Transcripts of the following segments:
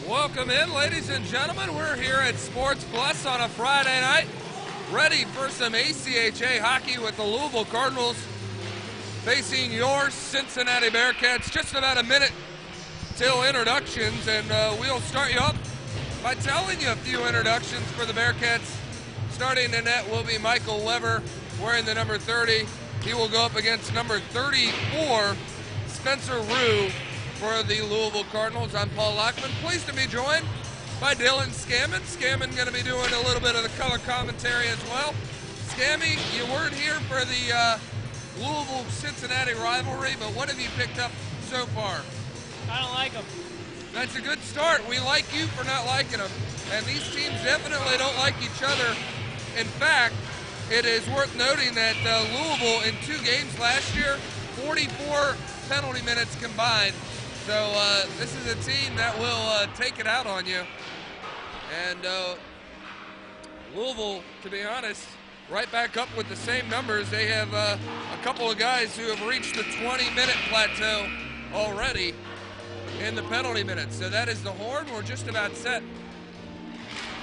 Welcome in, ladies and gentlemen. We're here at Sports Plus on a Friday night, ready for some ACHA hockey with the Louisville Cardinals facing your Cincinnati Bearcats. Just about a minute till introductions, and we'll start you up by telling you a few introductions for the Bearcats. Starting in net will be Michael Weber, wearing the number 30. He will go up against number 34, Spencer Rue, for the Louisville Cardinals. I'm Paul Lockman, pleased to be joined by Dylan Scammon. Scammon going to be doing a little bit of the color commentary as well. Scammy, you weren't here for the Louisville-Cincinnati rivalry, but what have you picked up so far? I don't like them. That's a good start. We like you for not liking them. And these teams definitely don't like each other. In fact, it is worth noting that Louisville in 2 games last year, 44 penalty minutes combined. So this is a team that will take it out on you. And Louisville, to be honest, right back up with the same numbers. They have a couple of guys who have reached the 20-minute plateau already in the penalty minutes. So that is the horn. We're just about set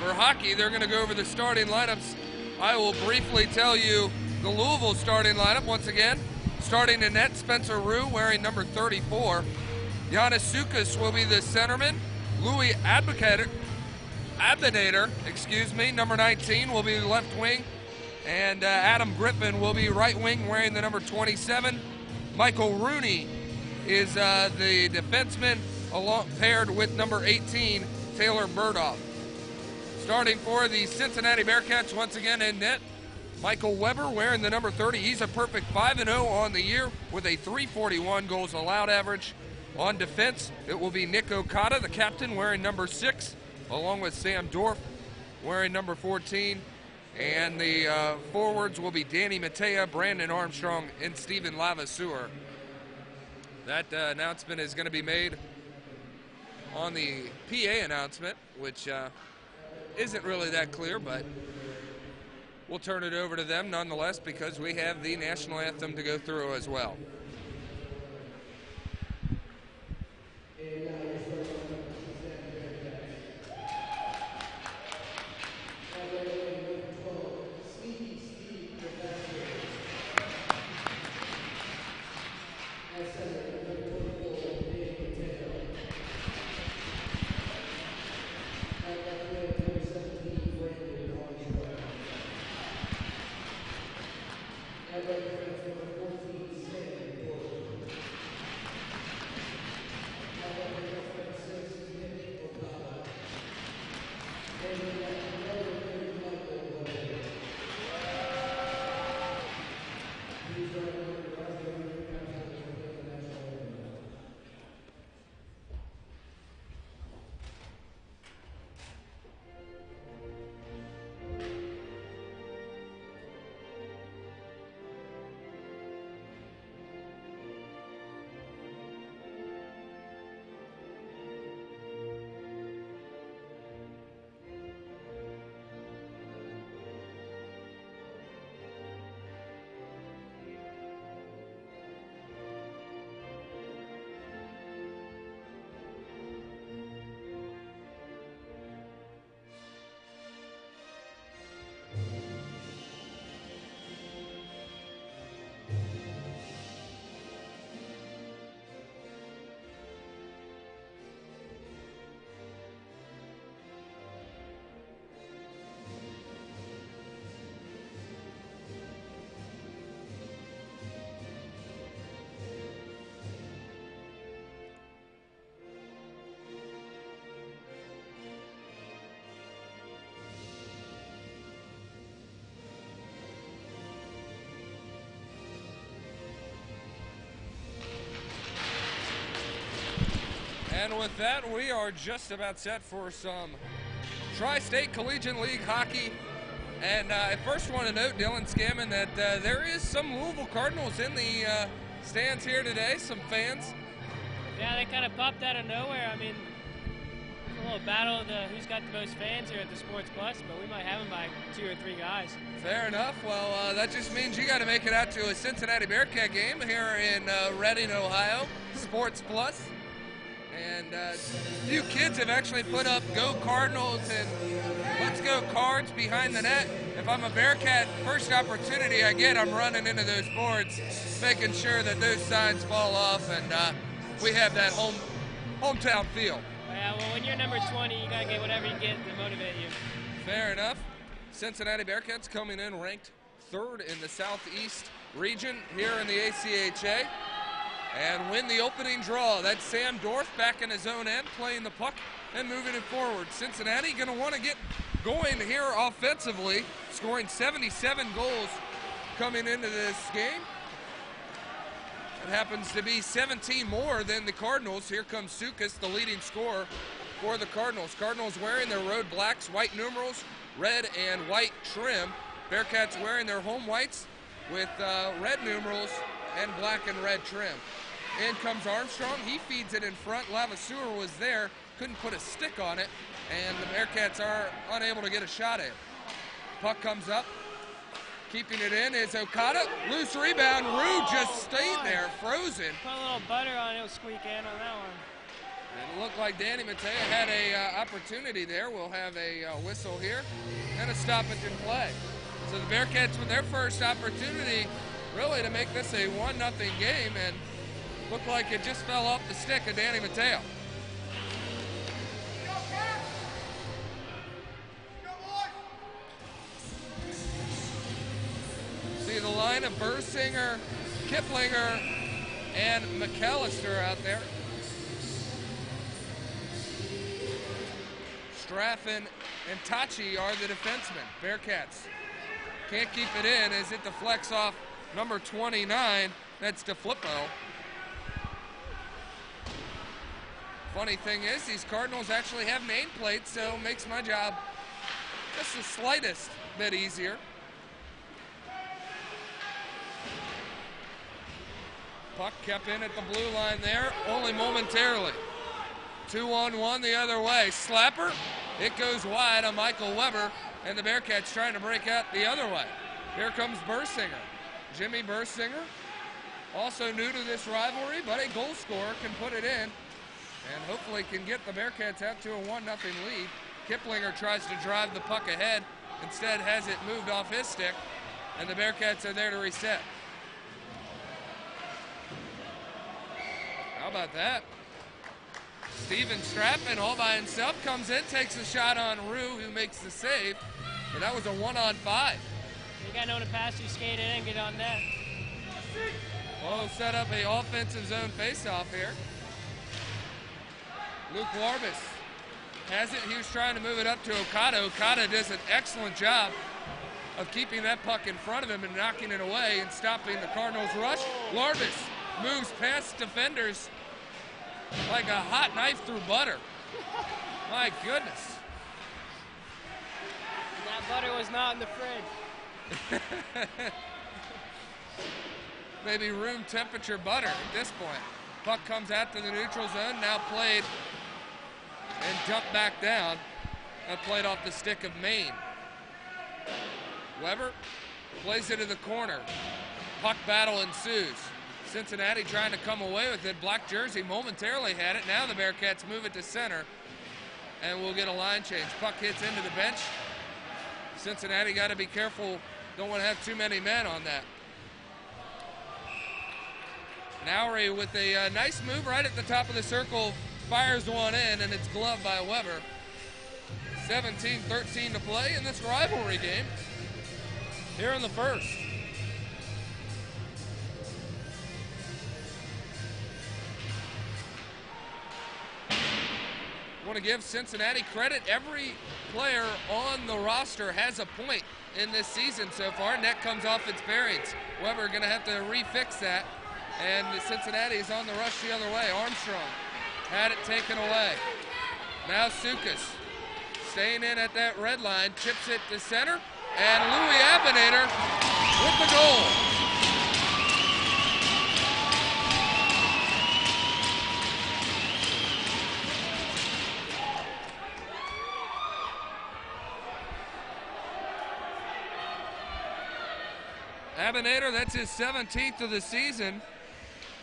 for hockey. They're going to go over the starting lineups. I will briefly tell you the Louisville starting lineup once again. Starting in net, Spencer Rue wearing number 34. Giannis Sukas will be the centerman. Louis Abinader, number 19, will be the left wing. And Adam Griffin will be right wing, wearing the number 27. Michael Rooney is the defenseman, paired with number 18, Taylor Burdoff. Starting for the Cincinnati Bearcats, once again in net, Michael Weber wearing the number 30. He's a perfect 5-0 on the year with a .341 goals allowed average. On defense, it will be Nick Okada, the captain, wearing number 6, along with Sam Dorf wearing number 14. And the forwards will be Danny Matea, Brandon Armstrong, and Stephen Lavaseur. That announcement is going to be made on the PA announcement, which isn't really that clear, but we'll turn it over to them nonetheless because we have the national anthem to go through as well. And with that, we are just about set for some Tri-State Collegiate League hockey. And I first want to note, Dylan Scammon, that there is some Louisville Cardinals in the stands here today, some fans. Yeah, they kind of popped out of nowhere. I mean, a little battle of who's got the most fans here at the Sports Plus, but we might have them by 2 or 3 guys. Fair enough. Well, that just means you got to make it out to a Cincinnati Bearcat game here in Reading, Ohio, Sports Plus. And a few kids have actually put up Go Cardinals and Let's Go Cards behind the net. If I'm a Bearcat, first opportunity I get, I'm running into those boards, making sure that those signs fall off, and we have that hometown feel. Yeah, well, when you're number 20, you got to get whatever you get to motivate you. Fair enough. Cincinnati Bearcats coming in ranked 3rd in the Southeast region here in the ACHA. And win the opening draw. That's Sam Dorff back in his own end, playing the puck and moving it forward. Cincinnati going to want to get going here offensively, scoring 77 goals coming into this game. It happens to be 17 more than the Cardinals. Here comes Sukas, the leading scorer for the Cardinals. Cardinals wearing their road blacks, white numerals, red and white trim. Bearcats wearing their home whites with red numerals and black and red trim. In comes Armstrong. He feeds it in front. Lavaseur was there, couldn't put a stick on it, and the Bearcats are unable to get a shot in. Puck comes up. Keeping it in is Okada. Loose rebound. Rue just stayed there, frozen. Put a little butter on it, it'll squeak in on that one. It looked like Danny Mattea had a opportunity there. We'll have a whistle here and a stoppage in play. So the Bearcats with their first opportunity really to make this a 1-0 game, and looked like it just fell off the stick of Danny Mateo. See the line of Bursinger, Kiplinger, and McAllister out there. Straffen and Tachi are the defensemen. Bearcats can't keep it in as it deflects off number 29. That's DeFlippo. Funny thing is, these Cardinals actually have nameplates, so it makes my job just the slightest bit easier. Puck kept in at the blue line there, only momentarily. 2-on-1 the other way. Slapper, it goes wide on Michael Weber, and the Bearcats trying to break out the other way. Here comes Bursinger. Jimmy Bursinger, also new to this rivalry, but a goal scorer, can put it in and hopefully can get the Bearcats out to a 1-0 lead. Kiplinger tries to drive the puck ahead, instead has it moved off his stick, and the Bearcats are there to reset. How about that? Steven Straffen all by himself comes in, takes a shot on Rue, who makes the save, but that was a 1-on-5. You got no one to pass, you skate in and get on net. Well, set up a offensive zone faceoff here. Luke Warbus has it. He was trying to move it up to Okada. Okada does an excellent job of keeping that puck in front of him and knocking it away and stopping the Cardinals' rush. Warbus moves past defenders like a hot knife through butter. My goodness. That butter was not in the fridge. Maybe room temperature butter at this point. Puck comes out to the neutral zone, now played and dumped back down. That played off the stick of Maine. Weber plays it to the corner. Puck battle ensues. Cincinnati trying to come away with it. Black jersey momentarily had it. Now the Bearcats move it to center, and we'll get a line change. Puck hits into the bench. Cincinnati got to be careful. Don't want to have too many men on that. Nowry with a nice move right at the top of the circle, fires one in, and it's gloved by Weber. 17-13 to play in this rivalry game here in the first. Want to give Cincinnati credit. Every player on the roster has a point in this season so far. Net comes off its bearings. Weber going to have to refix that. And Cincinnati is on the rush the other way. Armstrong had it taken away. Now Sukas staying in at that red line, chips it to center, and Louis Abinator with the goal. Abinator, that's his 17th of the season.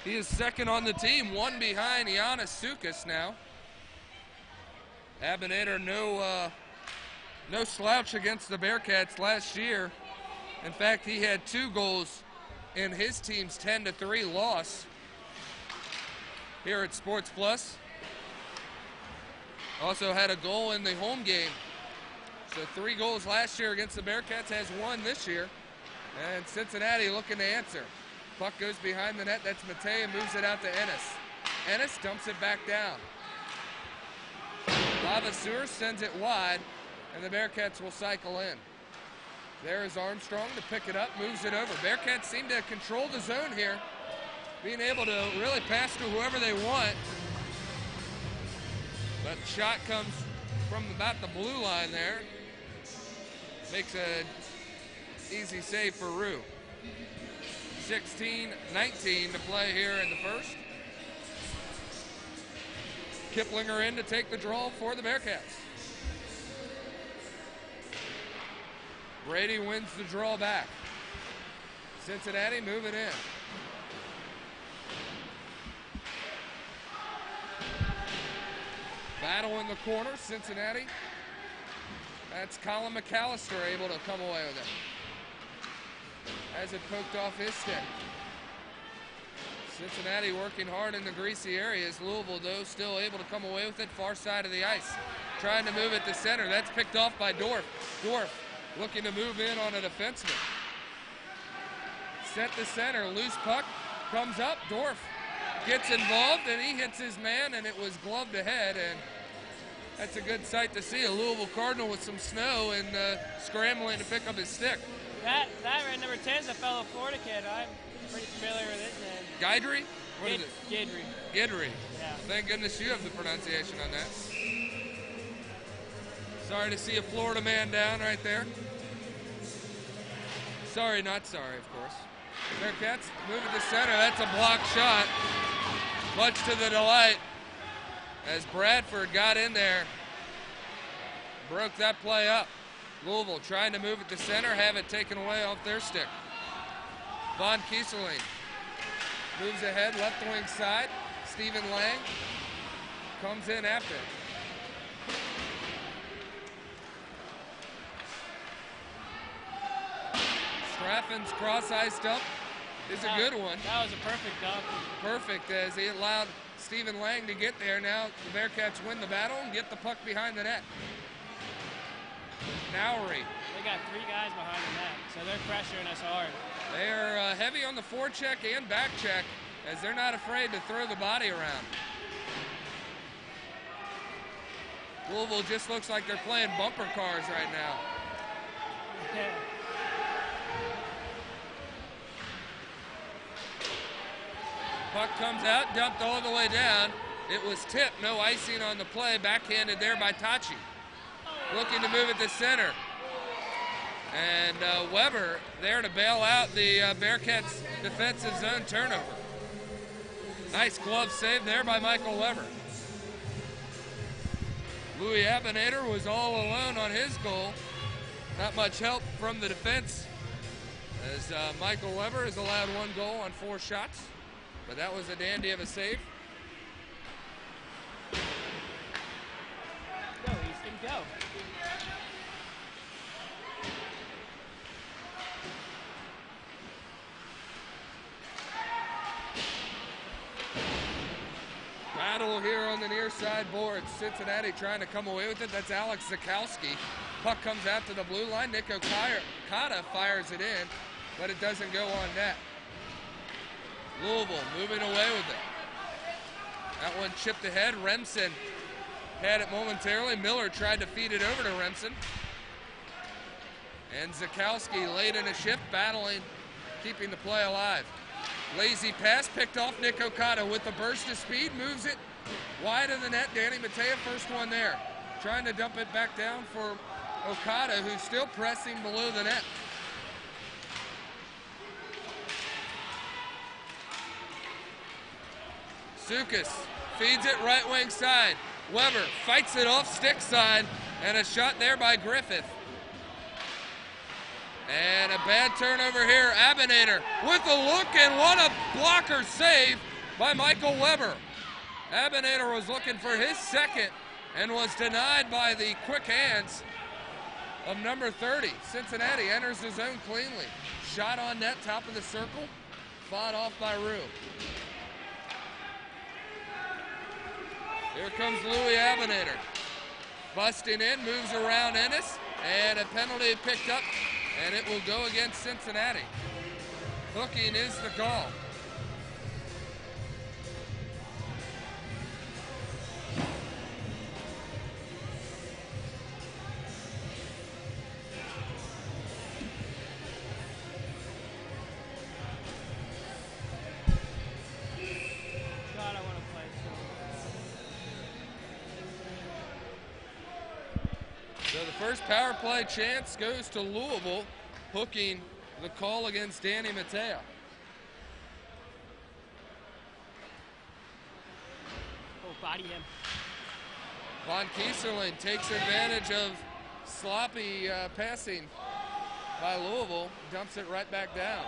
He is second on the team, one behind Giannis Sukas now. Abinator, no slouch against the Bearcats last year. In fact, he had 2 goals in his team's 10-3 loss here at Sports Plus. Also had a goal in the home game. So 3 goals last year against the Bearcats, has 1 this year. And Cincinnati looking to answer. Puck goes behind the net, that's Matei, moves it out to Ennis. Ennis dumps it back down. Lavaseur sends it wide, and the Bearcats will cycle in. There is Armstrong to pick it up, moves it over. Bearcats seem to control the zone here, being able to really pass to whoever they want. But the shot comes from about the blue line there. Makes an easy save for Rue. 16-19 to play here in the first. Kiplinger in to take the draw for the Bearcats. Brady wins the draw back. Cincinnati moving in. Battle in the corner, Cincinnati. That's Colin McAllister able to come away with it. Has it poked off his stick. Cincinnati working hard in the greasy areas. Louisville, though, still able to come away with it far side of the ice. Trying to move it to center. That's picked off by Dorf. Dorf looking to move in on a defenseman. Set to center. Loose puck comes up. Dorf gets involved, and he hits his man, and it was gloved ahead. And that's a good sight to see. A Louisville Cardinal with some snow and scrambling to pick up his stick. That right, number 10 is a fellow Florida kid. I'm pretty familiar with his name. Guidry? What is it? Guidry. Guidry. Yeah. Thank goodness you have the pronunciation on that. Sorry to see a Florida man down right there. Sorry, not sorry, of course. Bearcats move it to center. That's a blocked shot. Much to the delight as Bradford got in there. Broke that play up. Louisville trying to move it to center, have it taken away off their stick. Von Kieseling moves ahead, left wing side. Stephen Lang comes in after. Straffen's cross-ice dump is a good one. That was a perfect dump. Perfect, as he allowed Stephen Lang to get there. Now the Bearcats win the battle and get the puck behind the net. Nowry. They got 3 guys behind the net, so they're pressuring us hard. They're heavy on the forecheck and back check, as they're not afraid to throw the body around. Louisville just looks like they're playing bumper cars right now. Yeah. Puck comes out, dumped all the way down. It was tipped, no icing on the play, backhanded there by Tachi. Looking to move it to center. And Weber there to bail out the Bearcats' defensive zone turnover. Nice glove save there by Michael Weber. Louis Abinator was all alone on his goal. Not much help from the defense, as Michael Weber has allowed 1 goal on 4 shots. But that was a dandy of a save. Go, Easton, go. Battle here on the near side boards. Cincinnati trying to come away with it. That's Alex Zakowski. Puck comes out to the blue line. Nick Okada fires it in, but it doesn't go on net. Louisville moving away with it. That one chipped ahead. Remsen had it momentarily. Miller tried to feed it over to Remsen. And Zakowski late in a shift, battling, keeping the play alive. Lazy pass picked off Nick Okada with a burst of speed, moves it wide of the net. Danny Mattea, first one there. Trying to dump it back down for Okada, who's still pressing below the net. Sukas feeds it right wing side. Weber fights it off stick side, and a shot there by Griffith. And a bad turnover here. Abinator with a look, and what a blocker save by Michael Weber. Abinator was looking for his second and was denied by the quick hands of number 30. Cincinnati enters the zone cleanly. Shot on net, top of the circle, fought off by Rue. Here comes Louis Abinator. Busting in, moves around Ennis, and a penalty picked up, and it will go against Cincinnati. Hooking is the call. So the first power play chance goes to Louisville, hooking the call against Danny Mateo. Oh, body him. Von Kieserling takes advantage of sloppy passing by Louisville, dumps it right back down.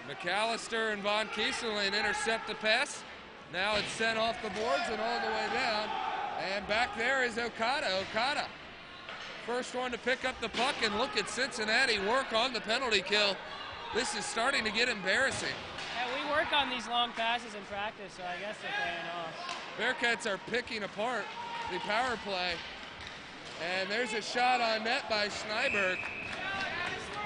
McAllister and Von Kieserling intercept the pass. Now it's sent off the boards and all the way down. And back there is Okada. Okada, first one to pick up the puck, and look at Cincinnati work on the penalty kill. This is starting to get embarrassing. Yeah, we work on these long passes in practice, so I guess they're paying off. Bearcats are picking apart the power play. And there's a shot on net by Schneiberg.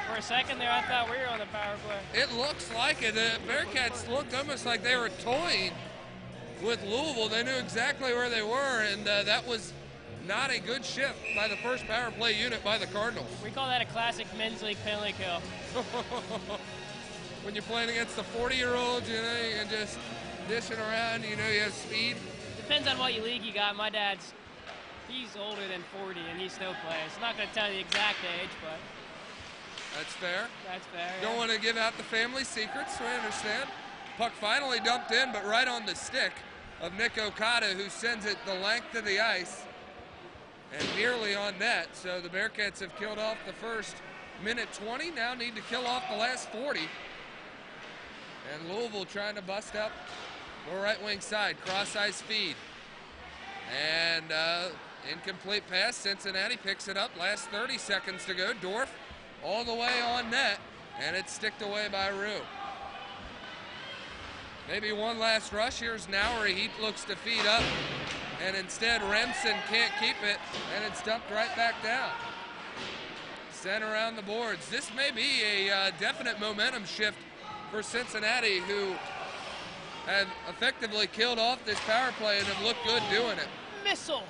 For a second there, I thought we were on the power play. It looks like it. The Bearcats looked almost like they were toying with Louisville. They knew exactly where they were, and that was not a good shift by the first power play unit by the Cardinals. We call that a classic men's league penalty kill. When you're playing against the 40-year-olds, you know, you can just dishing around, you know, you have speed. Depends on what league you got. My dad's, he's older than 40, and he still plays. I'm not going to tell you the exact age, but... That's fair. That's fair, Don't yeah. want to give out the family secrets, we understand. Puck finally dumped in, but right on the stick of Nick Okada, who sends it the length of the ice and nearly on net. So the Bearcats have killed off the first minute 20, now need to kill off the last 40. And Louisville trying to bust up the right wing side, cross-ice feed. And incomplete pass, Cincinnati picks it up, last 30 seconds to go. Dorf all the way on net, and it's sticked away by Rue. Maybe one last rush. Here's Nowery. He looks to feed up, and instead Remsen can't keep it, and it's dumped right back down. Sent around the boards. This may be a definite momentum shift for Cincinnati, who have effectively killed off this power play and have looked good doing it. Missile.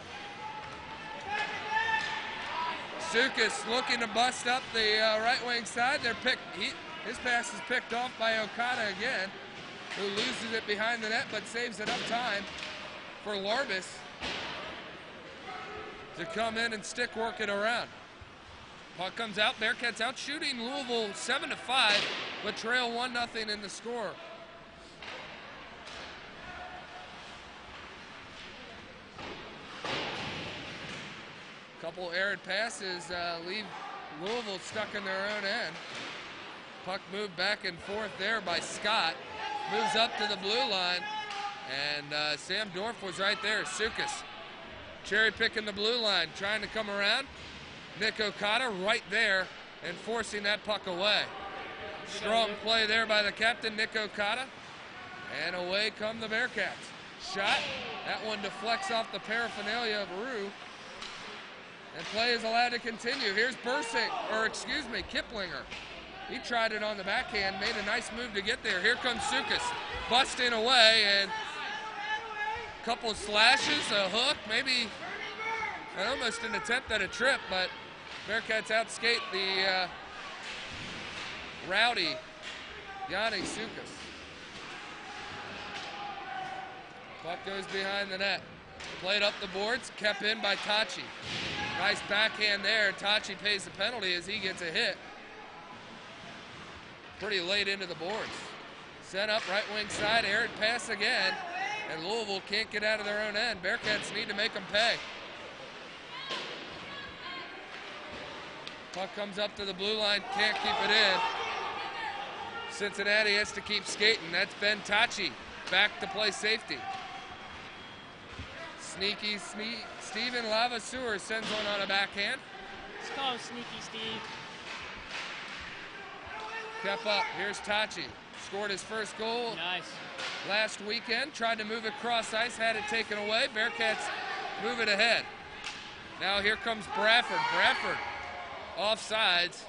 Sukas looking to bust up the right wing side. His pass is picked off by Okada again, who loses it behind the net but saves enough time for Larbus to come in and stick working around. Puck comes out, Bearcats out shooting Louisville 7-5, but trail 1-0 in the score. Couple errant passes leave Louisville stuck in their own end. Puck moved back and forth there by Scott. Moves up to the blue line, and Sam Dorf was right there. Sukas cherry picking the blue line, trying to come around. Nick Okada right there and forcing that puck away. Strong play there by the captain, Nick Okada. And away come the Bearcats. Shot, that one deflects off the paraphernalia of Rue. And play is allowed to continue. Here's Kiplinger. He tried it on the backhand, made a nice move to get there. Here comes Sukas, busting away, and a couple of slashes, a hook, maybe almost an attempt at a trip, but Bearcats outskate the rowdy Yanni Sukas. Puck goes behind the net. Played up the boards, kept in by Tachi. Nice backhand there. Tachi pays the penalty as he gets a hit. Pretty late into the boards. Set up right wing side, errant pass again, and Louisville can't get out of their own end. Bearcats need to make them pay. Puck comes up to the blue line, can't keep it in. Cincinnati has to keep skating. That's Ben Tachi back to play safety. Steven Lavaseur sends one on a backhand. Let's call him Sneaky Steve. Kept up. Here's Tachi. Scored his first goal last weekend. Tried to move it cross ice, had it taken away. Bearcats move it ahead. Now here comes Bradford. Bradford offsides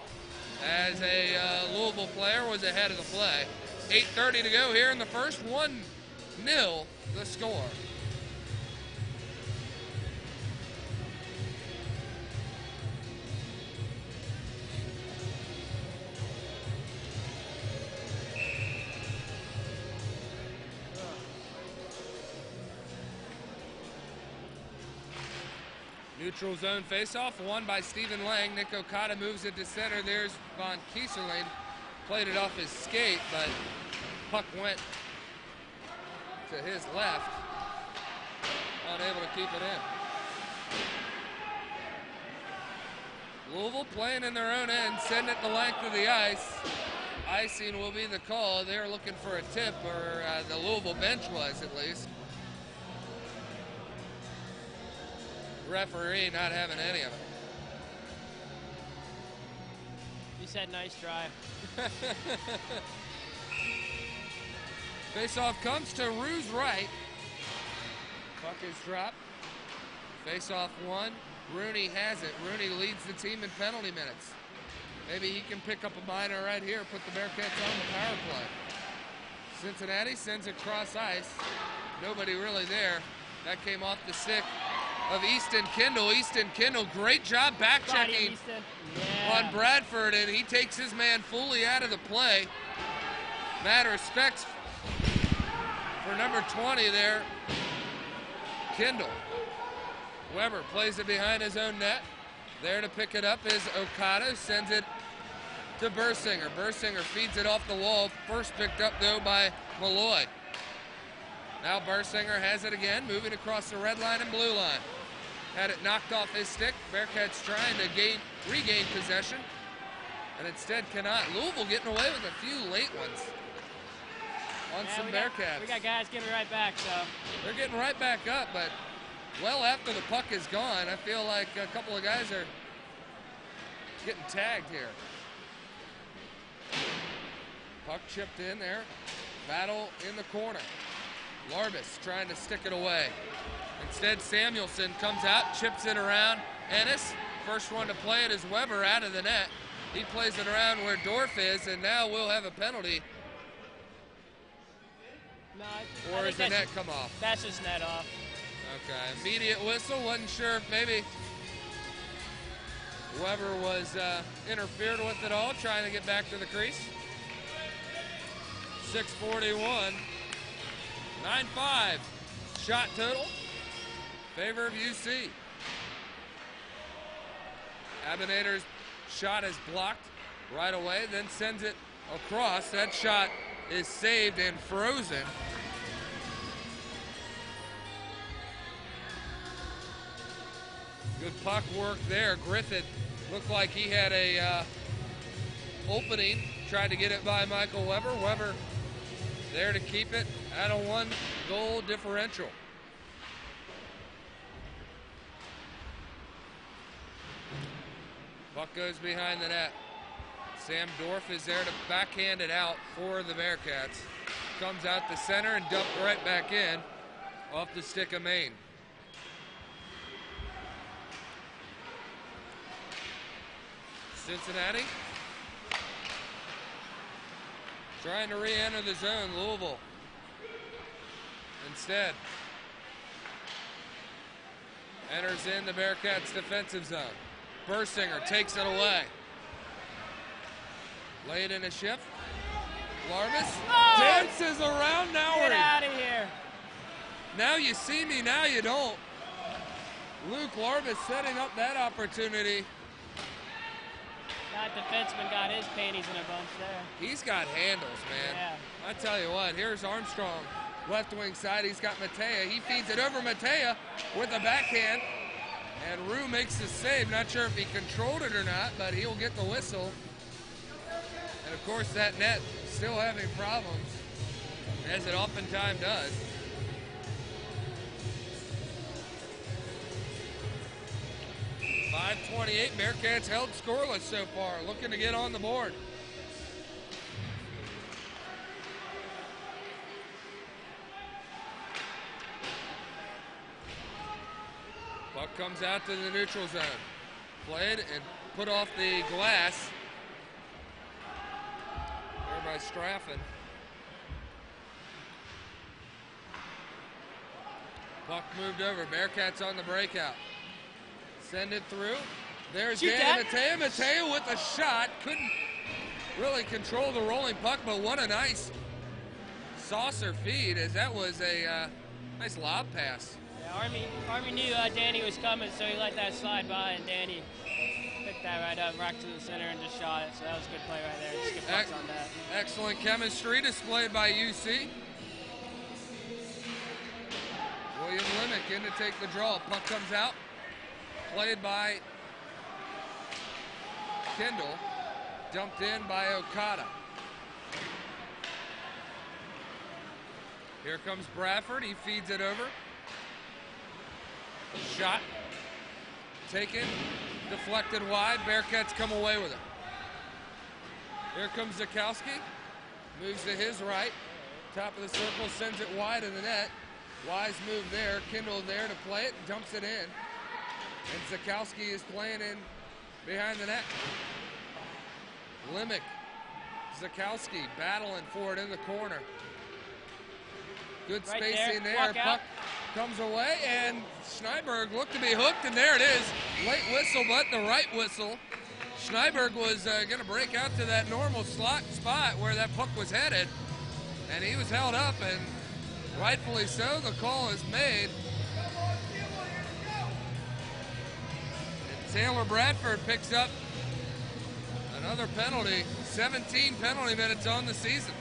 as a Louisville player was ahead of the play. 8:30 to go here in the first. 1-0 the score. Neutral zone faceoff, won by Stephen Lang. Nick Okada moves it to center. There's Von Kieserling. Played it off his skate, but puck went to his left. Unable to keep it in. Louisville playing in their own end, send it the length of the ice. Icing will be the call. They're looking for a tip, or the Louisville bench was at least. Referee not having any of it. You said nice drive. Face-off comes to Rue's right. Puck is dropped. Face-off won. Rooney has it. Rooney leads the team in penalty minutes. Maybe he can pick up a minor right here, put the Bearcats on the power play. Cincinnati sends it cross ice. Nobody really there. That came off the stick of Easton Kendall. Easton Kendall, great job back checking on Bradford, and he takes his man fully out of the play. Mad respects for number 20 there, Kendall. Weber plays it behind his own net. There to pick it up is Okada, sends it to Bursinger. Bursinger feeds it off the wall. First picked up though by Malloy. Now Bursinger has it again, moving across the red line and blue line. Had it knocked off his stick. Bearcats trying to regain possession, and instead cannot. Louisville getting away with a few late ones on some Bearcats. We got guys getting right back, so. They're getting right back up, but well after the puck is gone, I feel like a couple of guys are getting tagged here. Puck chipped in there. Battle in the corner. Larbus trying to stick it away. Instead, Samuelson comes out, chips it around Ennis. First one to play it is Weber out of the net. He plays it around where Dorf is, and now we'll have a penalty. No, or does the net come off? That's just net off. Okay, immediate whistle. Wasn't sure if maybe Weber was interfered with it all, trying to get back to the crease. 6:41, 9-5 shot total. Favor of UC. Abinator's shot is blocked right away, then sends it across. That shot is saved and frozen. Good puck work there. Griffith looked like he had a opening. Tried to get it by Michael Weber. Weber there to keep it at a 1-goal differential. Puck goes behind the net. Sam Dorf is there to backhand it out for the Bearcats. Comes out the center and dumped right back in off the stick of Maine. Cincinnati trying to re-enter the zone. Louisville instead enters in the Bearcats' defensive zone. Bursinger takes it away. Laid in a shift. Larbus dances around now. Get out of here. Now you see me, now you don't. Luke Larbus setting up that opportunity. That defenseman got his panties in a bunch there. He's got handles, man. Yeah. I tell you what, here's Armstrong. Left wing side, he's got Matea. He feeds it over Matea with a backhand. And Rue makes the save. Not sure if he controlled it or not, but he'll get the whistle And of course that net still having problems, as it oftentimes does. .528, Bearcats held scoreless so far, looking to get on the board. Puck comes out to the neutral zone. Played and put off the glass. There by Straffen. Puck moved over. Bearcats on the breakout. Send it through. There's Danny Mateo. Mateo with a shot. Couldn't really control the rolling puck, but what a nice saucer feed, as that was a nice lob pass. Yeah, Army knew Danny was coming, so he let that slide by, and Danny picked that right up, right to the center, and just shot it. So that was a good play right there. Just get pucks on that. Excellent chemistry displayed by UC. William Limick in to take the draw. Puck comes out. Played by Kendall. Dumped in by Okada. Here comes Bradford. He feeds it over. Shot. Taken. Deflected wide. Bearcats come away with it. Here comes Zakowski. Moves to his right. Top of the circle. Sends it wide in the net. Wise move there. Kendall there to play it. Dumps it in. And Zakowski is playing in behind the net. Limick. Zakowski battling for it in the corner. Good spacing there. Puck comes away, and Schneiberg looked to be hooked, and there it is. Late whistle, but the right whistle. Schneiberg was going to break out to that normal slot spot where that puck was headed, and he was held up, and rightfully so. The call is made. And Taylor Bradford picks up another penalty. 17 penalty minutes on the season.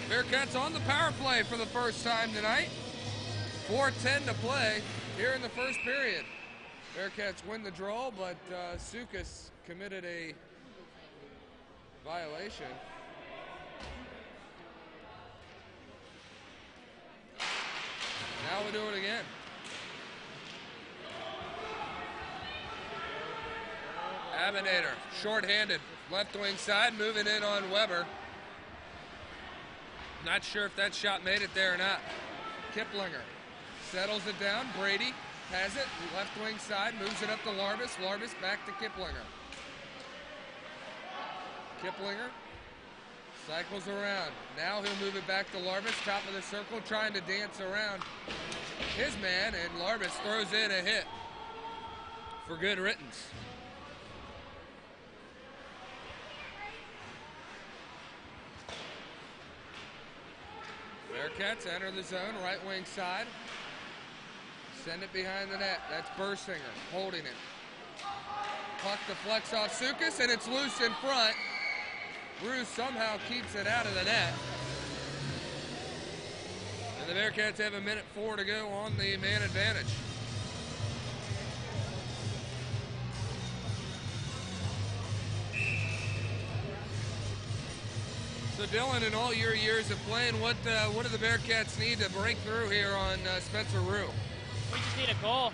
Bearcats on the power play for the first time tonight. 4:10 to play here in the first period. Bearcats win the draw, but Sukas committed a violation. Now we do it again. Abinator, short-handed, left wing side, moving in on Weber. Not sure if that shot made it there or not. Kiplinger settles it down. Brady has it, left wing side, moves it up to Larbus. Larbus back to Kiplinger. Kiplinger cycles around. Now he'll move it back to Larbus, top of the circle, trying to dance around his man, and Larbus throws in a hit for good riddance. Bearcats enter the zone, right wing side. Send it behind the net. That's Bursinger holding it. Puck deflects off Sukas, and it's loose in front. Bruce somehow keeps it out of the net. And the Bearcats have 1:04 to go on the man advantage. So Dylan, in all your years of playing, what do the Bearcats need to break through here on Spencer Rue? We just need a goal.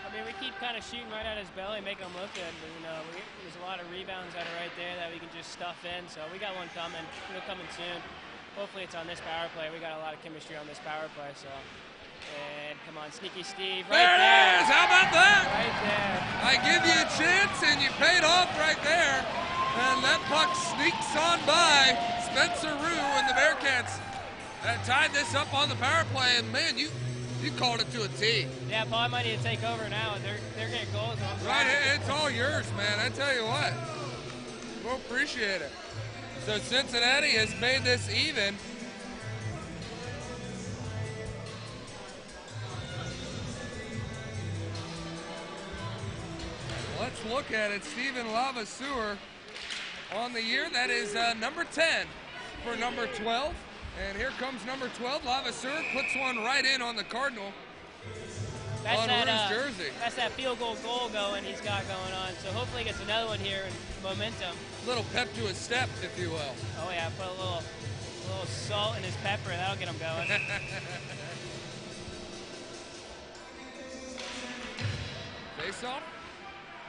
I mean, we keep kind of shooting right at his belly, making him look good. But, you know, there's a lot of rebounds that are right there that we can just stuff in. So we got one coming. It'll coming soon. Hopefully it's on this power play. We got a lot of chemistry on this power play. So, and come on, Sneaky Steve, right there. There it is. How about that? Right there. I give you a chance, and you paid off right there. And that puck sneaks on by Spencer Rue, and the Bearcats tied this up on the power play. And man, you called it to a T. Yeah, Paul, I might need to take over now. They're getting goals. Right, it's all yours, man. I tell you what, we'll appreciate it. So Cincinnati has made this even. Let's look at it. Stephen Lavaseur on the year. That is number 10 for number 12. And here comes number 12. Lavaseur puts one right in on the Cardinal. That's on that, Rue's jersey. That's that field goal going he's got going on. So hopefully he gets another one here in momentum. Little pep to his step, if you will. Oh yeah, put a little salt in his pepper. That'll get him going. Face off.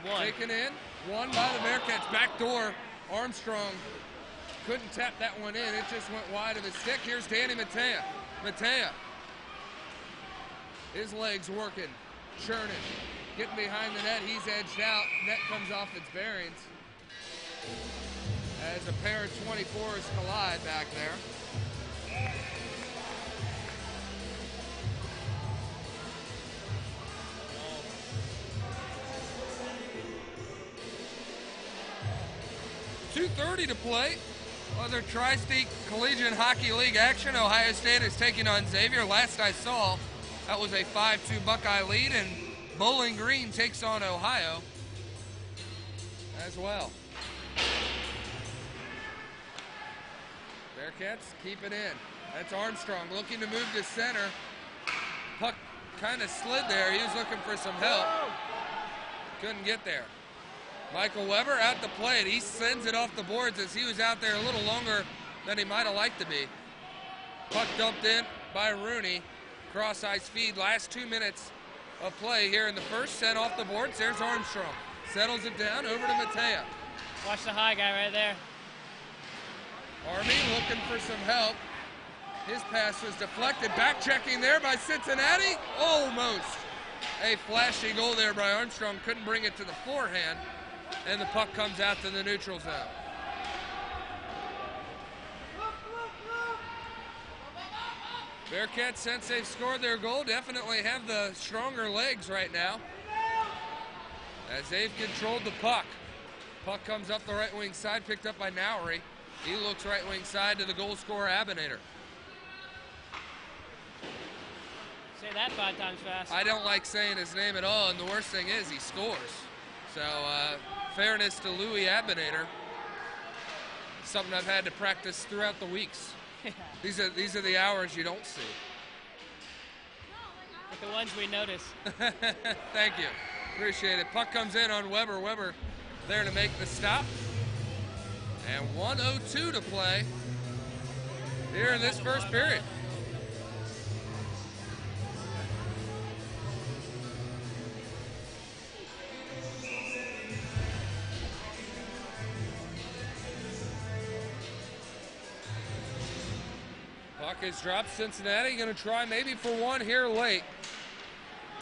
One. Taken in. One by the Bearcats. Back door. Armstrong couldn't tap that one in. It just went wide of his stick. Here's Danny Matea. Matea. His legs working. Churning. Getting behind the net. He's edged out. Net comes off its bearings. As a pair of 24s collide back there. .230 to play. Other Tri-State Collegiate Hockey League action. Ohio State is taking on Xavier. Last I saw, that was a 5-2 Buckeye lead, and Bowling Green takes on Ohio as well. Bearcats keep it in. That's Armstrong looking to move to center. Puck kind of slid there. He was looking for some help. Couldn't get there. Michael Weber at the plate. He sends it off the boards as he was out there a little longer than he might have liked to be. Puck dumped in by Rooney. Cross-ice feed. Last 2 minutes of play here in the first. Sent off the boards. There's Armstrong. Settles it down over to Matea. Watch the high guy right there. Army looking for some help. His pass was deflected. Back checking there by Cincinnati. Almost. A flashy goal there by Armstrong. Couldn't bring it to the forehand. And the puck comes out to the neutral zone. Bearcats, since they've scored their goal, definitely have the stronger legs right now, as they've controlled the puck. Puck comes up the right wing side, picked up by Nowry. He looks right wing side to the goal scorer, Abinator. Say that 5 times fast. I don't like saying his name at all, and the worst thing is he scores. So, fairness to Louis Abinator, something I've had to practice throughout the weeks. These are the hours you don't see. But the ones we notice. Thank you. Appreciate it. Puck comes in on Weber. Weber there to make the stop. And 1:02 to play here in this first period. Puck is dropped. Cincinnati going to try maybe for one here late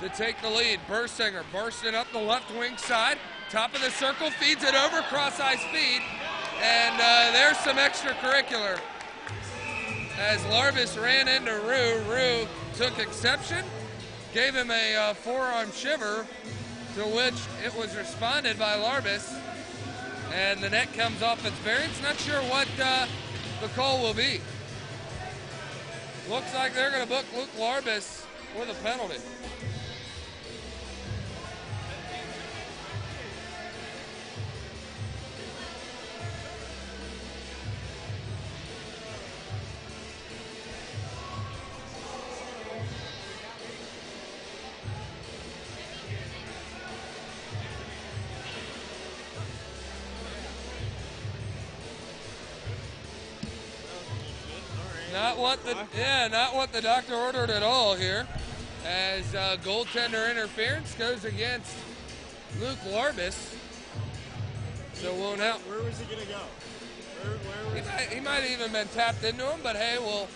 to take the lead. Bursinger bursting up the left wing side. Top of the circle, feeds it over, cross-ice feed. And there's some extracurricular. As Larvis ran into Rue, Rue took exception, gave him a forearm shiver, to which it was responded by Larvis. And the net comes off its bearings. Not sure what the call will be. Looks like they're going to book Luke Larvis with a penalty. Not what the doctor ordered at all here, as goaltender interference goes against Luke Larvis. So we'll now. Where was he gonna go? He might have even been tapped into him, but hey, we'll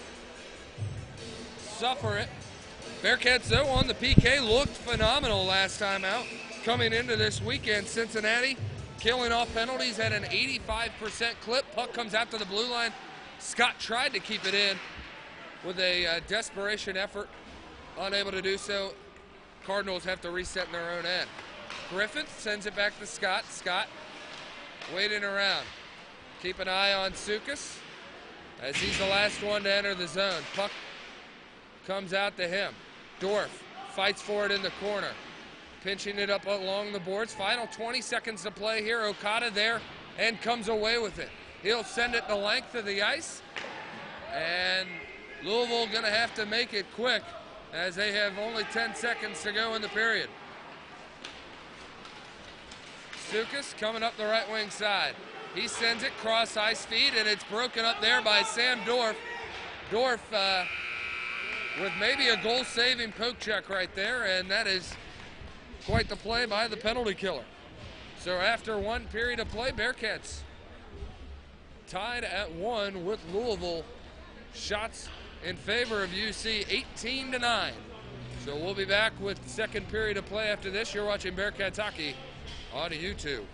suffer it. Bearcats though on the PK looked phenomenal last time out. Coming into this weekend, Cincinnati killing off penalties at an 85% clip. Puck comes out to the blue line. Scott tried to keep it in with a desperation effort, unable to do so. Cardinals have to reset in their own end. Griffith sends it back to Scott. Scott waiting around. Keep an eye on Sukas as he's the last one to enter the zone. Puck comes out to him. Dorf fights for it in the corner. Pinching it up along the boards. Final 20 seconds to play here. Okada there and comes away with it. He'll send it the length of the ice. And Louisville going to have to make it quick as they have only 10 seconds to go in the period. Sukas coming up the right wing side. He sends it cross ice feed, and it's broken up there by Sam Dorf. Dorf with maybe a goal-saving poke check right there, and that is quite the play by the penalty killer. So after one period of play, Bearcats tied at 1 with Louisville. Shots in favor of UC 18-9. So we'll be back with second period of play after this. You're watching Bearcats hockey on YouTube.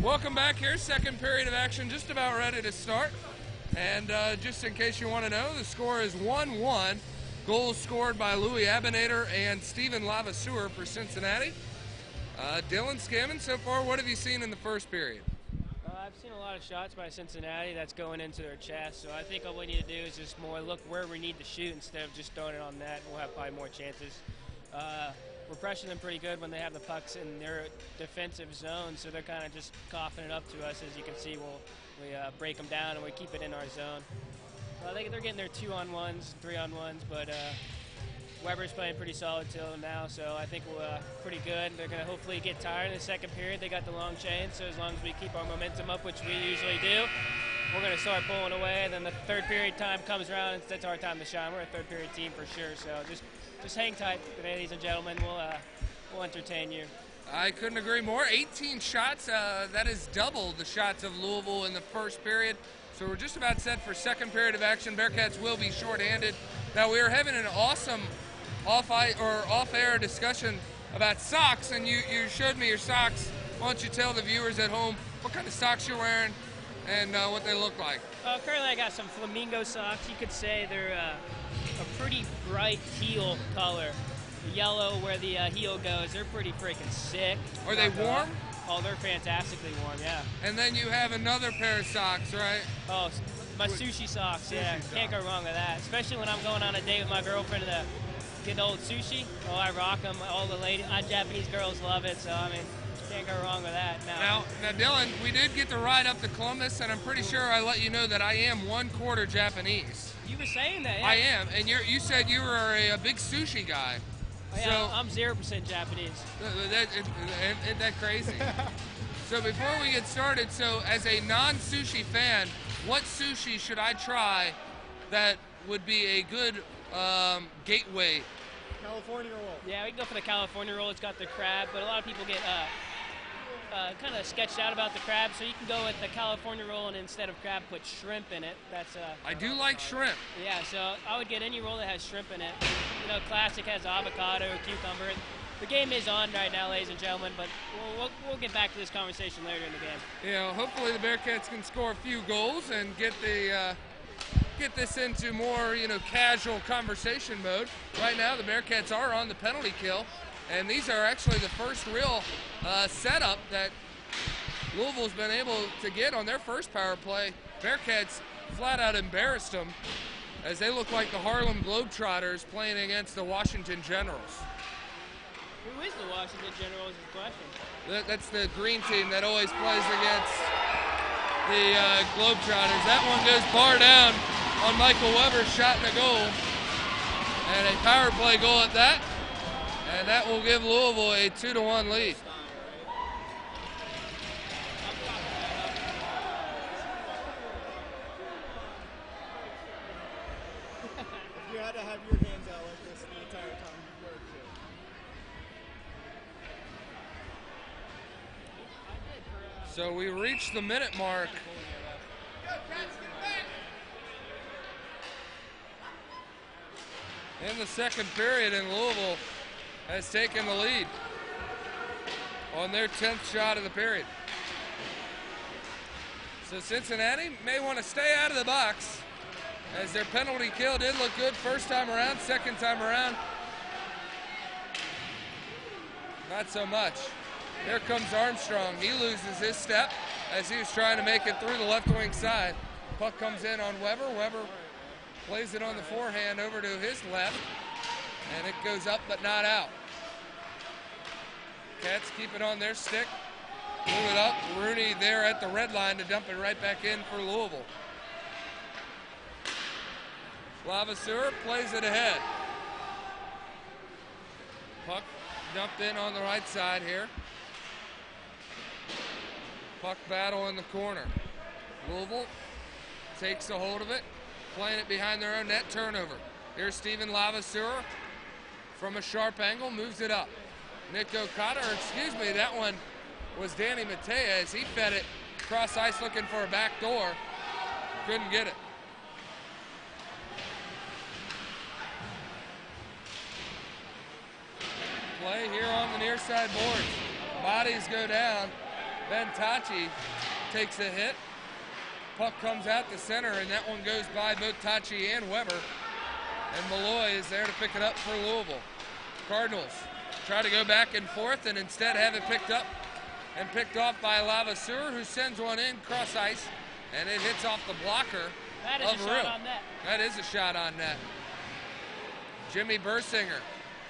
Welcome back here. Second period of action just about ready to start. And just in case you want to know, the score is 1-1. Goals scored by Louis Abinator and Stephen Lavaseur for Cincinnati. Dylan Scammon, so far, what have you seen in the first period? I've seen a lot of shots by Cincinnati that's going into their chest, so I think all we need to do is just more look where we need to shoot instead of just throwing it on net. We'll have probably more chances. We're pressuring them pretty good when they have the pucks in their defensive zone, so they're kind of just coughing it up to us. As you can see, we break them down and we keep it in our zone. I think they're getting their 2-on-1s, 3-on-1s, but Weber's playing pretty solid till now, so I think we're pretty good. They're going to hopefully get tired in the second period. They got the long chain, so as long as we keep our momentum up, which we usually do, we're going to start pulling away. And then the third period time comes around, and it's our time to shine. We're a third period team for sure, so just hang tight, ladies and gentlemen. We'll entertain you. I couldn't agree more. 18 shots. That is double the shots of Louisville in the first period. So we're just about set for second period of action. Bearcats will be shorthanded. Now we are having an awesome off-air discussion about socks, and you showed me your socks. Why don't you tell the viewers at home what kind of socks you're wearing and what they look like? Currently I got some flamingo socks. You could say they're a pretty bright teal color. The yellow where the heel goes, they're pretty freaking sick. Are they warm? Oh, they're fantastically warm, yeah. And then you have another pair of socks, right? Oh, my sushi socks, yeah. Can't go wrong with that. Especially when I'm going on a date with my girlfriend to get old sushi. Oh, I rock them. All the Japanese girls love it, so I mean, can't go wrong with that. Now, Dylan, we did get the ride up to Columbus, and I'm pretty sure I let you know that I am 1/4 Japanese. You were saying that, yeah. I am, and you said you were a big sushi guy. Oh, yeah, so, I'm 0% Japanese. Isn't that crazy? So before we get started, so as a non-sushi fan, what sushi should I try that would be a good gateway? California roll. Yeah, we can go for the California roll. It's got the crab, but a lot of people get kind of sketched out about the crab, so you can go with the California roll and instead of crab, put shrimp in it. That's I do like shrimp. Yeah, so I would get any roll that has shrimp in it. You know, classic has avocado, cucumber. The game is on right now, ladies and gentlemen, but we'll get back to this conversation later in the game. You know, hopefully the Bearcats can score a few goals and get this into more, casual conversation mode. Right now, the Bearcats are on the penalty kill, and these are actually the first real setup that Louisville's been able to get on their first power play. Bearcats flat out embarrassed them as they look like the Harlem Globetrotters playing against the Washington Generals. Who is the Washington Generals is the question. That's the green team that always plays against the Globetrotters. That one goes far down on Michael Weber's shot and a goal. And a power play goal at that. And that will give Louisville a 2-1 lead. If you had to have your hands out like this the entire time, where would you? So we reached the minute mark. In the second period, and Louisville has taken the lead on their 10th shot of the period. So Cincinnati may want to stay out of the box, as their penalty kill did look good first time around. Second time around, not so much. Here comes Armstrong. He loses his step as he was trying to make it through the left wing side. Puck comes in on Weber. Weber plays it on the forehand over to his left, and it goes up but not out. Cats keep it on their stick, move it up. Rooney there at the red line to dump it right back in for Louisville. Lavaseur plays it ahead. Puck dumped in on the right side here. Puck battle in the corner. Louisville takes a hold of it, playing it behind their own net. Turnover. Here's Stephen Lavaseur from a sharp angle, moves it up. Nick Okada, that one was Danny Matea as he fed it cross ice looking for a back door. Couldn't get it. Play here on the near side boards. Bodies go down Tachi takes a hit. Puck comes out to center, and that one goes by both Tachi and Weber. And Malloy is there to pick it up for Louisville. Cardinals try to go back and forth and instead have it picked up and picked off by Lavasseur, who sends one in cross ice, and it hits off the blocker. That is a shot on net. That is a shot on net. Jimmy Bursinger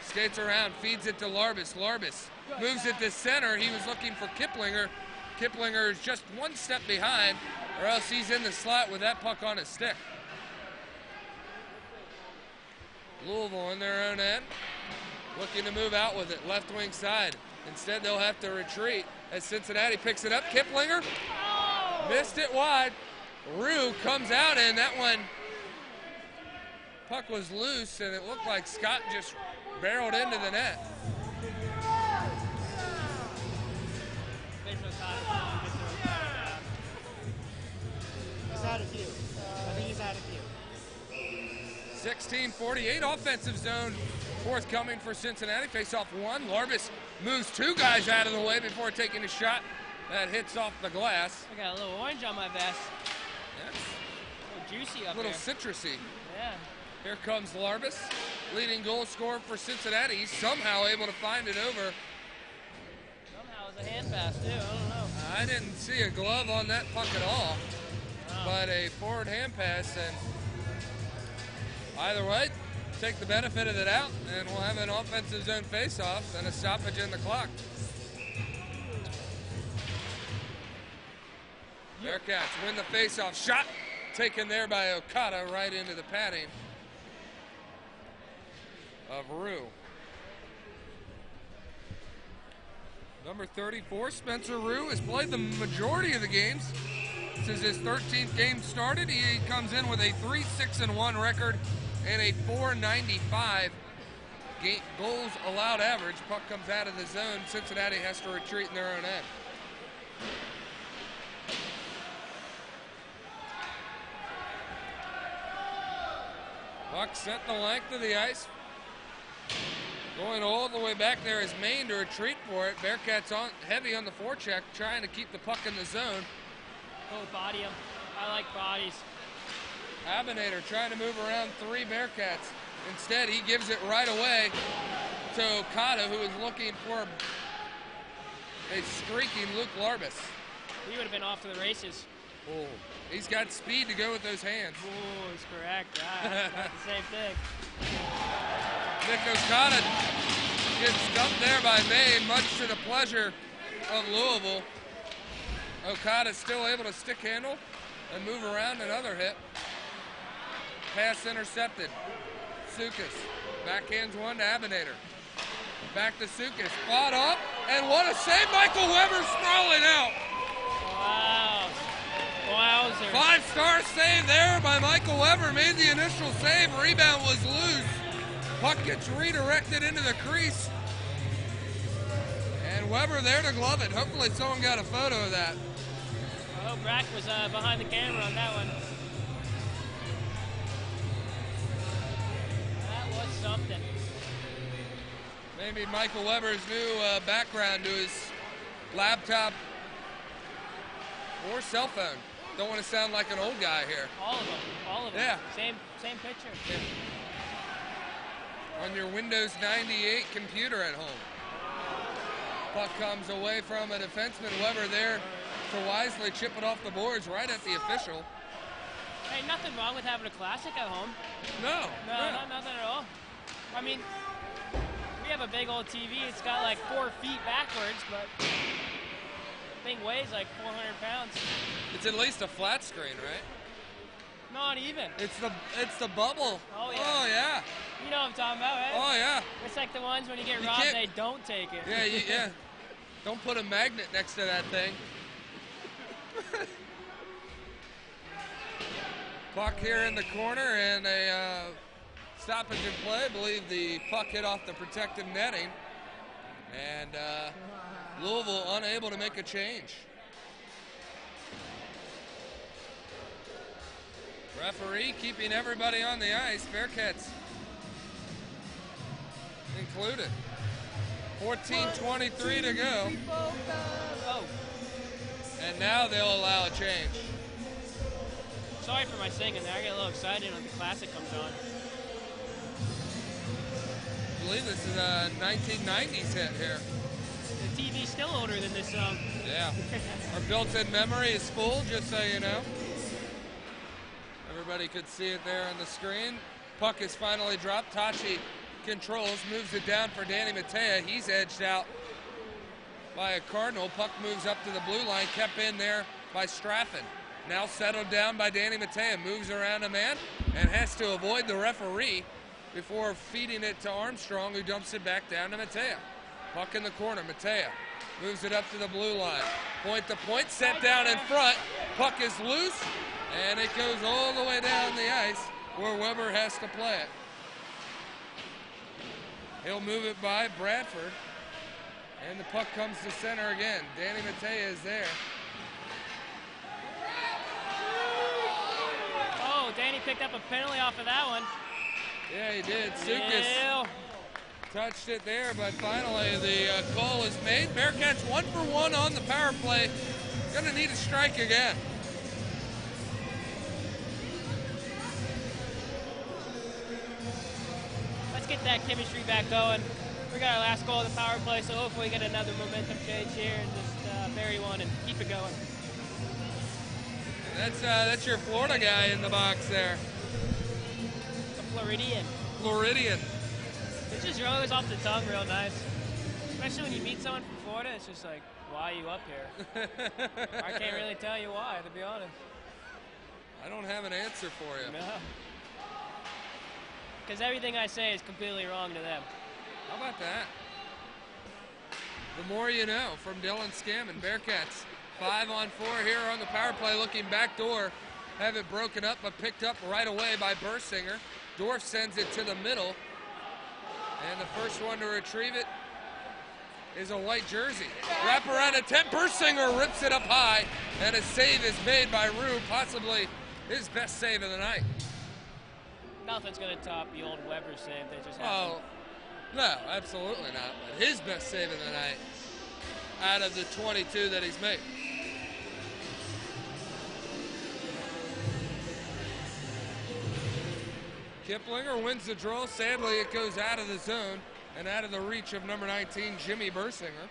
skates around, feeds it to Larbus. Larbus moves it to center. He was looking for Kiplinger. Kiplinger is just one step behind, or else he's in the slot with that puck on his stick. Louisville in their own end, looking to move out with it, left wing side. Instead, they'll have to retreat as Cincinnati picks it up. Kiplinger missed it wide. Rue comes out, and that one, puck was loose, and it looked like Scott just barreled into the net. He's out of view. I think he's out of view. 16:48 offensive zone forthcoming for Cincinnati. Face off one. Larbus moves two guys out of the way before taking a shot that hits off the glass. I got a little orange on my vest. Yes. A little juicy up A little there. citrusy. Yeah. Here comes Larbus, leading goal scorer for Cincinnati. He's somehow able to find it over. Somehow it's a hand pass too. I don't know. I didn't see a glove on that puck at all, but a forward hand pass, and either way, take the benefit of the doubt, and we'll have an offensive zone face-off and a stoppage in the clock. Bearcats win the face-off. Shot taken there by Okada right into the padding of Rue. Number 34, Spencer Rue, has played the majority of the games. Since his 13th game started, he comes in with a 3-6-1 record and a .495 goals allowed average. Puck comes out of the zone. Cincinnati has to retreat in their own end. Puck sent the length of the ice. Going all the way back there is Maine to retreat for it. Bearcats on heavy on the forecheck, trying to keep the puck in the zone. Oh, body him. I like bodies. Abinator trying to move around three Bearcats. Instead, he gives it right away to Okada, who is looking for a streaking Luke Larbus. He would have been off to the races. Oh, he's got speed to go with those hands. Oh, he's correct. Not the same thing. Nick Okada gets stumped there by Maine, much to the pleasure of Louisville. Okada still able to stick handle and move around. Another hit. Pass intercepted. Sukas backhands one to Abinator. Back to Sukas. Fought up, and what a save! Michael Weber sprawling out. Wow. Wowzers. Five-star save there by Michael Weber. Made the initial save. Rebound was loose. Puck gets redirected into the crease. And Weber there to glove it. Hopefully someone got a photo of that. I hope Brack was behind the camera on that one. That was something. Maybe Michael Weber's new background to his laptop or cell phone. Don't want to sound like an old guy here. All of them. All of them. Yeah. Same picture. Yeah. On your Windows 98 computer at home. Puck comes away from a defenseman. Weber there to wisely chip it off the boards right at the official. Hey, nothing wrong with having a classic at home. No. No, nothing at all. I mean, we have a big old TV. It's got like 4 feet backwards, but the thing weighs like 400 pounds. It's at least a flat screen, right? Not even. It's the bubble. Oh, yeah. Oh, yeah. You know what I'm talking about, right? Oh, yeah. It's like the ones when you get robbed, they don't take it. Yeah, yeah. Don't put a magnet next to that thing. Puck here in the corner, and a stoppage in play. I believe the puck hit off the protective netting. And Louisville unable to make a change. Referee keeping everybody on the ice. Bearcats included. 14:23 to go. Oh. and now they'll allow a change. Sorry for my singing there. I get a little excited when the classic comes on. I believe this is a 1990s hit here. The TV's still older than this song. Yeah. Our built-in memory is full, just so you know. Everybody could see it there on the screen. Puck is finally dropped. Tachi controls, moves it down for Danny Matea. He's edged out by a Cardinal. Puck moves up to the blue line, kept in there by Straffen. Now settled down by Danny Matea, moves around a man and has to avoid the referee before feeding it to Armstrong, who dumps it back down to Matea. Puck in the corner, Matea moves it up to the blue line. Point to point, set down in front. Puck is loose, and it goes all the way down the ice where Weber has to play it. He'll move it by Bradford, and the puck comes to center again. Danny Matea is there. Oh, Danny picked up a penalty off of that one. Yeah, he did. Sukas Yeah. touched it there, but finally the call is made. Bearcats 1 for 1 on the power play. Gonna need a strike again. Let's get that chemistry back going. We got our last goal of the power play, so hopefully we get another momentum change here and just bury one and keep it going. That's your Florida guy in the box there. A Floridian. Floridian. It just rolls off the tongue real nice. Especially when you meet someone from Florida, it's just like, why are you up here? I can't really tell you why, to be honest. I don't have an answer for you. No. Because everything I say is completely wrong to them. How about that? The more you know from Dylan Scammon. Bearcats 5 on 4 here on the power play, looking back door. Have it broken up, but picked up right away by Bursinger. Dorf sends it to the middle. And the first one to retrieve it is a white jersey. Wraparound attempt, Bursinger rips it up high, and a save is made by Rue, possibly his best save of the night. Nothing's going to top the old Weber save that just happened. Oh, no, absolutely not. But his best save of the night out of the 22 that he's made. Kiplinger wins the draw. Sadly, it goes out of the zone and out of the reach of number 19, Jimmy Bursinger.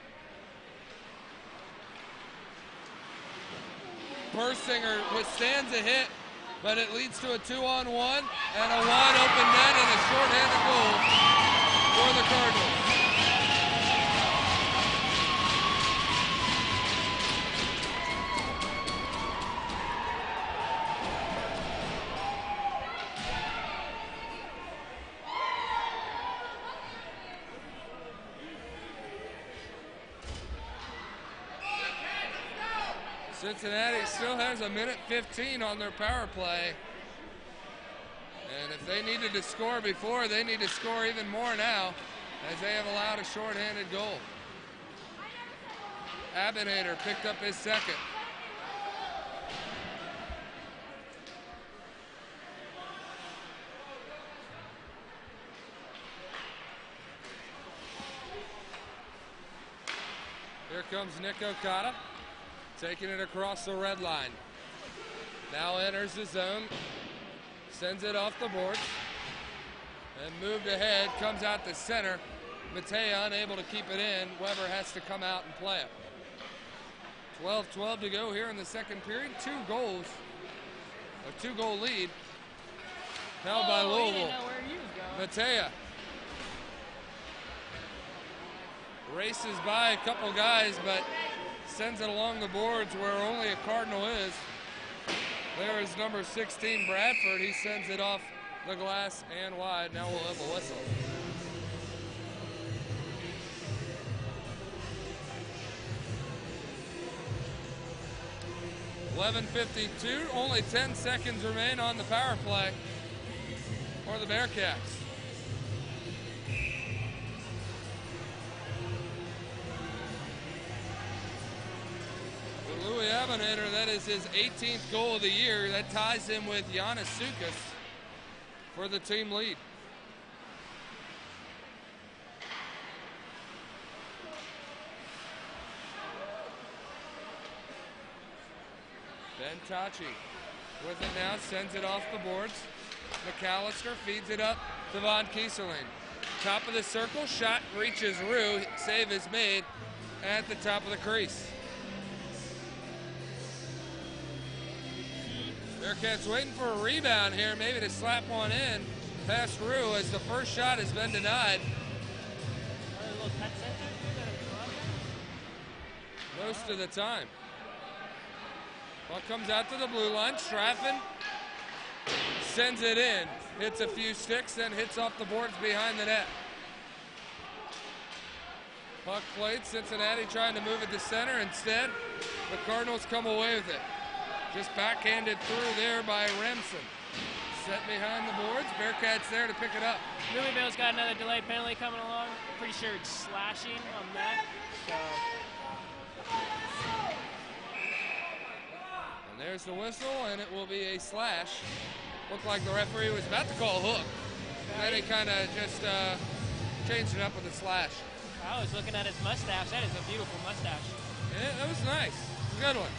Bursinger withstands a hit, but it leads to a 2-on-1 and a wide open net and a shorthanded goal for the Cardinals. Cincinnati still has a minute 15 on their power play. And if they needed to score before, they need to score even more now, as they have allowed a shorthanded goal. Abinator picked up his second. Here comes Nick Okada, taking it across the red line. Now enters the zone, sends it off the boards, and moved ahead, comes out to center. Matea unable to keep it in. Weber has to come out and play it. 12-12 to go here in the second period. 2 goals, a 2-goal lead held by Louisville. He didn't know where he was going. Matea races by a couple guys, but sends it along the boards where only a Cardinal is. There is number 16, Bradford. He sends it off the glass and wide. Now we'll have a whistle. .11:52, only 10 seconds remain on the power play for the Bearcats. Louis Abinator, that is his 18th goal of the year. That ties him with Giannis Sukas for the team lead. Itachi with it now, sends it off the boards. McAllister feeds it up to Von Kieseling. Top of the circle, shot reaches Rue. Save is made at the top of the crease. Bearcats waiting for a rebound here, maybe to slap one in past Rue as the first shot has been denied. Most of the time. Ball comes out to the blue line. Straffen sends it in. Hits a few sticks, then hits off the boards behind the net. Puck played. Cincinnati trying to move it to center. Instead, the Cardinals come away with it. Just backhanded through there by Remsen. Set behind the boards. Bearcats there to pick it up. Louisville's got another delayed penalty coming along. Pretty sure it's slashing on that. So. And there's the whistle, and it will be a slash. Looked like the referee was about to call a hook. And then he kind of just changed it up with a slash. I was looking at his mustache. That is a beautiful mustache. Yeah, that was nice. It's a good one.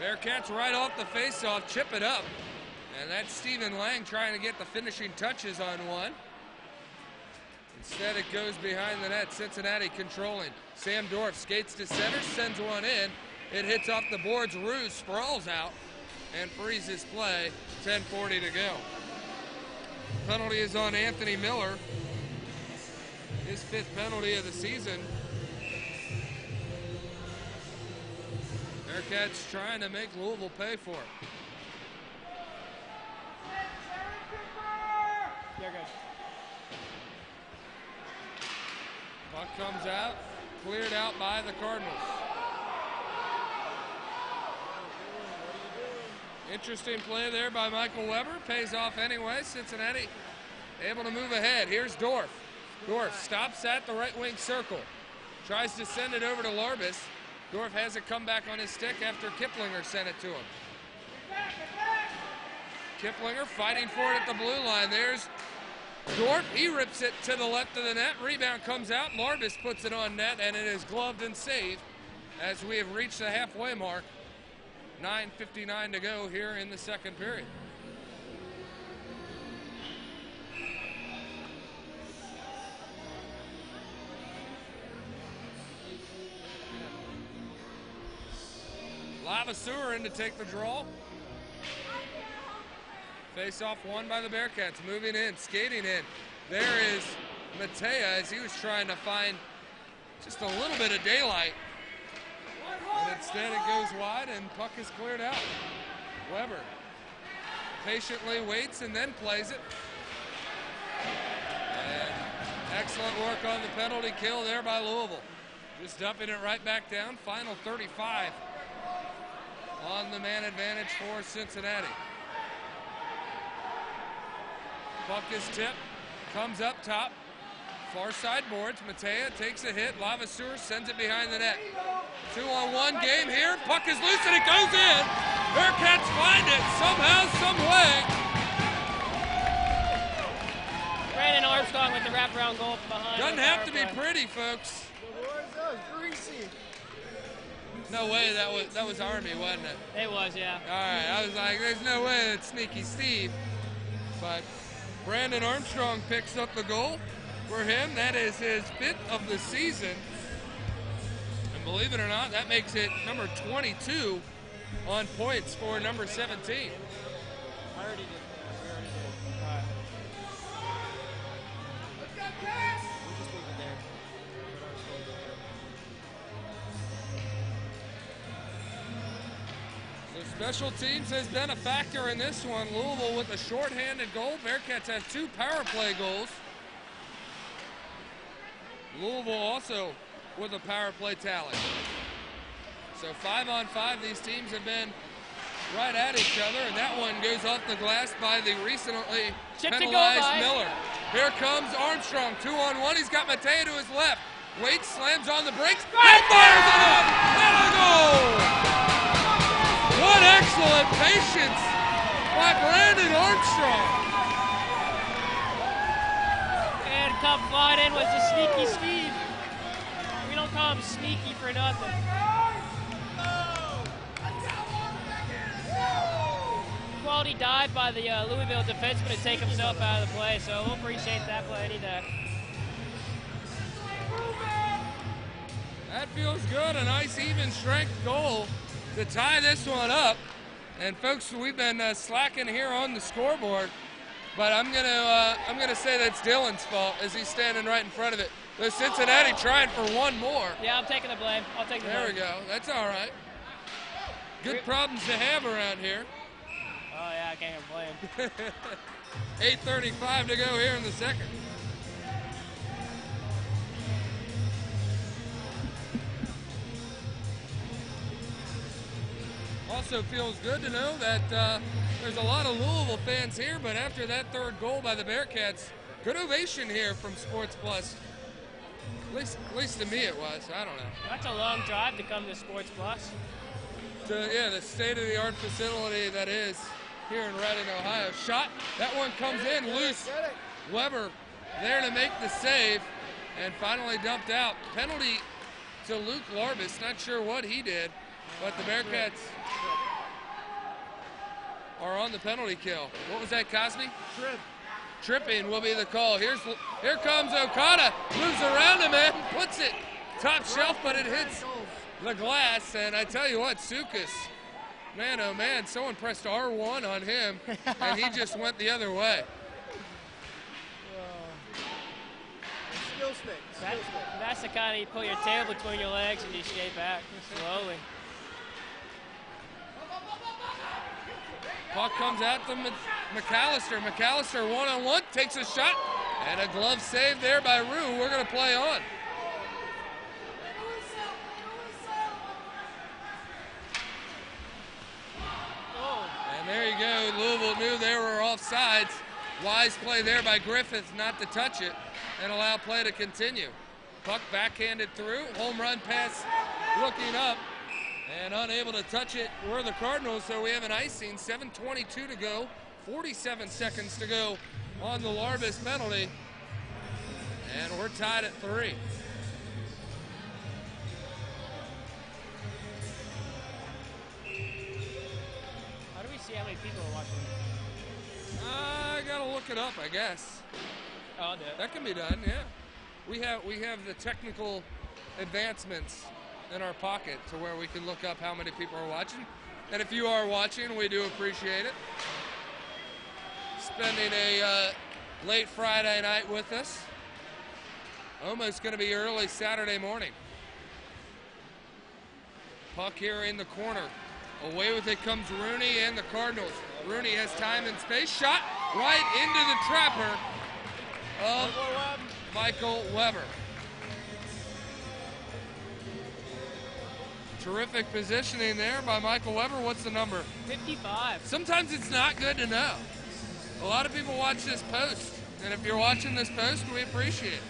Bearcats right off the face-off, chip it up. And that's Stephen Lang trying to get the finishing touches on one. Instead, it goes behind the net. Cincinnati controlling. Sam Dorf skates to center, sends one in. It hits off the boards. Ruse sprawls out and freezes play. 10:40 to go. Penalty is on Anthony Miller. His 5th penalty of the season. Bearcats trying to make Louisville pay for it. Yeah, guys. Puck comes out, cleared out by the Cardinals. Interesting play there by Michael Weber. Pays off anyway. Cincinnati able to move ahead. Here's Dorf. Dorf stops at the right wing circle. Tries to send it over to Larbus. Dorf has it come back on his stick after Kiplinger sent it to him. Kiplinger fighting for it at the blue line. There's Dorf. He rips it to the left of the net. Rebound comes out. Larbus puts it on net, and it is gloved and saved as we have reached the halfway mark. 9:59 to go here in the second period. Lavaseur in to take the draw. Face off won by the Bearcats. Moving in, skating in. There is Matea as he was trying to find just a little bit of daylight. And instead it goes wide and puck is cleared out. Weber patiently waits and then plays it. And excellent work on the penalty kill there by Louisville. Just dumping it right back down. Final 35 on the man advantage for Cincinnati. Puck is tipped, comes up top. Far side boards. Matea takes a hit. Lavaseur sends it behind the net. 2-on-1 game here. Puck is loose and it goes in. Bearcats find it somehow, some way. Brandon Armstrong with the wraparound goal behind. Doesn't have to be pretty, folks. That was greasy. No way that was Army, wasn't it? It was, yeah. All right, I was like, there's no way that's Sneaky Steve. But Brandon Armstrong picks up the goal. For him, that is his 5th of the season. And believe it or not, that makes it number 22 on points for number 17. I already did. We already did. All right. We'll just leave it there. So special teams has been a factor in this one. Louisville with a shorthanded goal. Bearcats have 2 power play goals. Louisville also with a power play tally. So 5-on-5, these teams have been right at each other, and that one goes off the glass by the recently penalized Miller. Here comes Armstrong, 2-on-1. He's got Mateo to his left. Waits, slams on the brakes, and fires it up, and a goal! What excellent patience by Brandon Armstrong. And come flying in with the sneaky speed. We don't call him sneaky for nothing. Quality dive by the Louisville defenseman to take himself out of the play, so we'll appreciate that play any day. That feels good. A nice even strength goal to tie this one up. And folks, we've been slacking here on the scoreboard, but I'm gonna say that's Dylan's fault as he's standing right in front of it. The Cincinnati trying for one more. Yeah, I'm taking the blame. I'll take the blame. There we go. That's all right. Good problems to have around here. Oh yeah, I can't complain. 8:35 to go here in the second. Also feels good to know that there's a lot of Louisville fans here, but after that third goal by the Bearcats, good ovation here from Sports Plus. At least to me it was. I don't know. That's a long drive to come to Sports Plus. Yeah, the state-of-the-art facility that is here in Reading, Ohio. Shot, that one comes in loose. Weber there to make the save and finally dumped out. Penalty to Luke Larbus, not sure what he did, but the Bearcats are on the penalty kill. What was that, Cosby? Tripping will be the call. Here comes Okada, moves around him and puts it top shelf, but it hits the glass. And I tell you what, Sukas, man, oh man, someone pressed R1 on him, and he just went the other way. That's the kind of you put your tail between your legs and you skate back slowly. Puck comes out to McAllister. McAllister one-on-one, takes a shot, and a glove save there by Rue. We're going to play on. And there you go. Louisville knew they were offsides. Wise play there by Griffith not to touch it and allow play to continue. Puck backhanded through. Home run pass looking up. And unable to touch it were the Cardinals, so we have an icing. 7:22 to go, 47 seconds to go on the Larbus penalty. And we're tied at 3. How do we see how many people are watching? I gotta look it up, I guess. Oh, I'll do it. That can be done, yeah. We have the technical advancements in our pocket to where we can look up how many people are watching. And if you are watching, we do appreciate it. Spending a late Friday night with us. Almost going to be early Saturday morning. Puck here in the corner. Away with it comes Rooney and the Cardinals. Rooney has time and space. Shot right into the trapper of Michael Weber. Terrific positioning there by Michael Weber. What's the number? 55. Sometimes it's not good to know. A lot of people watch this post, and if you're watching this post, we appreciate it.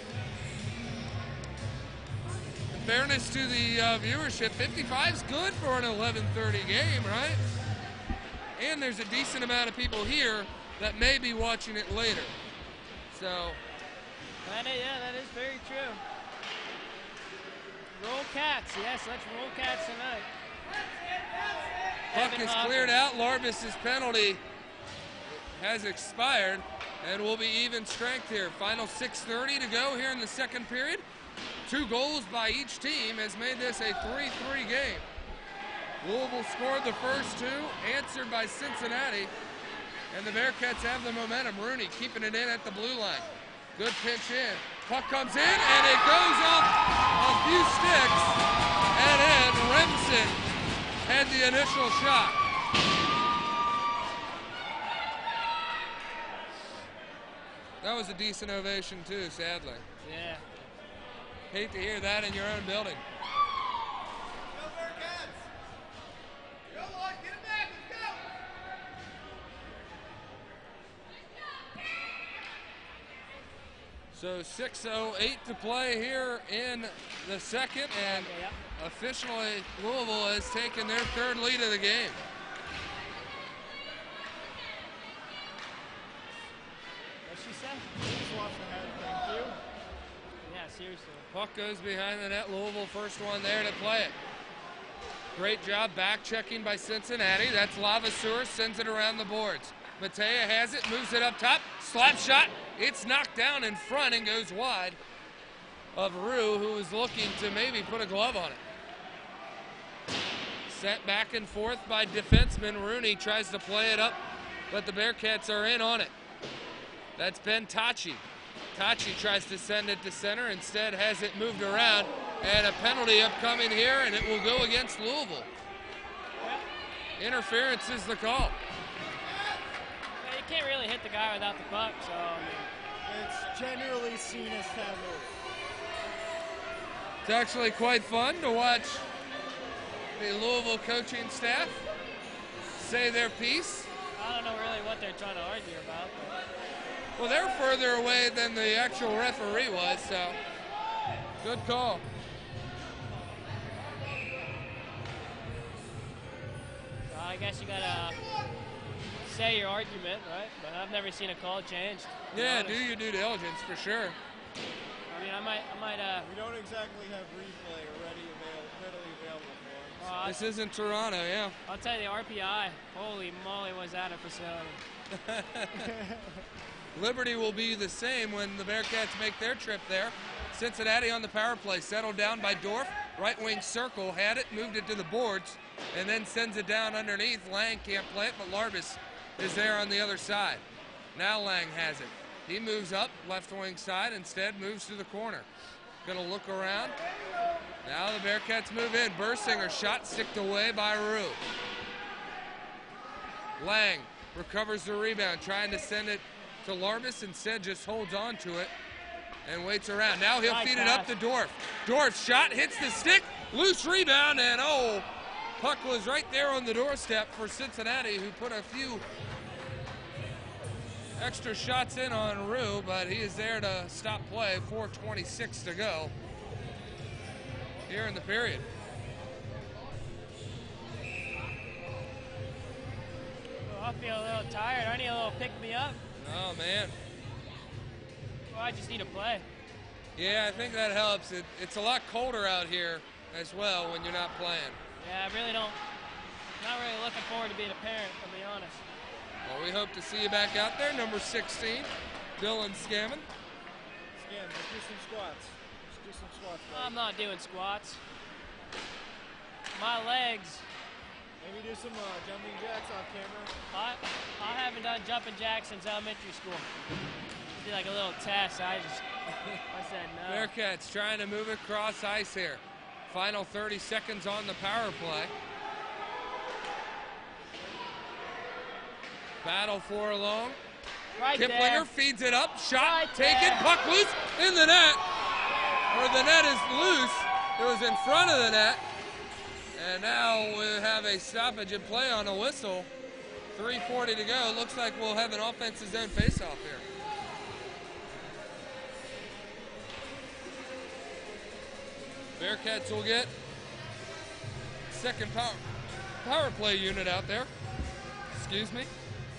In fairness to the viewership, 55 is good for an 11:30 game, right? And there's a decent amount of people here that may be watching it later. So. Yeah, that is very true. Roll Cats, yes, let's roll Cats tonight. Puck is cleared out. Larbus' penalty has expired, and will be even strength here. Final 6:30 to go here in the second period. 2 goals by each team has made this a 3-3 game. Louisville scored the first 2, answered by Cincinnati, and the Bearcats have the momentum. Rooney keeping it in at the blue line. Good pinch in. Puck comes in, and it goes off a few sticks, and in. Remsen had the initial shot. That was a decent ovation, too, sadly. Yeah. Hate to hear that in your own building. Go Bearcats! So 6:08 to play here in the second, and officially Louisville has taken their third lead of the game. What'd she say? Just watch ahead, thank you. Yeah, seriously. Puck goes behind the net. Louisville first one there to play it. Great job back checking by Cincinnati. That's Lavaseur, sends it around the boards. Matea has it, moves it up top, slap shot. It's knocked down in front and goes wide of Rue, who is looking to maybe put a glove on it. Sent back and forth by defenseman. Rooney tries to play it up, but the Bearcats are in on it. That's Ben Tachi. Tachi tries to send it to center, instead has it moved around, and a penalty upcoming here, and it will go against Louisville. Interference is the call. Yeah, you can't really hit the guy without the puck, so I mean, It's generally seen as taboo. It's actually quite fun to watch the Louisville coaching staff say their piece. I don't know really what they're trying to argue about. But Well, they're further away than the actual referee was, so good call. I guess you gotta say your argument, right? But I've never seen a call changed. Yeah, do your due diligence for sure. I mean, I might. We don't exactly have replay readily available for us. This isn't Toronto, yeah. I'll tell you, the RPI. Holy moly, was that a facility? Liberty will be the same when the Bearcats make their trip there. Cincinnati on the power play, settled down by Dorf. Right wing circle, had it, moved it to the boards, and then sends it down underneath. Lang can't play it, but Larbus is there on the other side. Now Lang has it. He moves up, left wing side, instead moves to the corner. Gonna look around. Now the Bearcats move in. Bursinger shot sticked away by Rue. Lang recovers the rebound, trying to send it to Larbus, instead just holds on to it and waits around. Now he'll feed it up to Dorf. Dorf shot, hits the stick, loose rebound, and puck was right there on the doorstep for Cincinnati, who put a few extra shots in on Rue, but he is there to stop play. 4:26 to go here in the period. I feel a little tired. I need a little pick-me-up. Oh, man. Well, I just need to play. Yeah, I think that helps. It's a lot colder out here as well when you're not playing. Yeah, I really don't. Not really looking forward to being a parent, to be honest. Well, we hope to see you back out there. Number 16, Dylan Scammon. Scan, let's do some squats. Let's do some squats, buddy. I'm not doing squats. My legs. Maybe do some jumping jacks off camera. I haven't done jumping jacks since elementary school. Did like a little test. I said no. Bearcats trying to move across ice here. Final 30 seconds on the power play. Battle for a long. Right Kiplinger there. feeds it up. Shot Right taken. there. Puck loose in the net. Or the net is loose. It was in front of the net. And now we have a stoppage in play on a whistle. 3:40 to go. It looks like we'll have an offensive zone faceoff here. Bearcats will get second power play unit out there. Excuse me.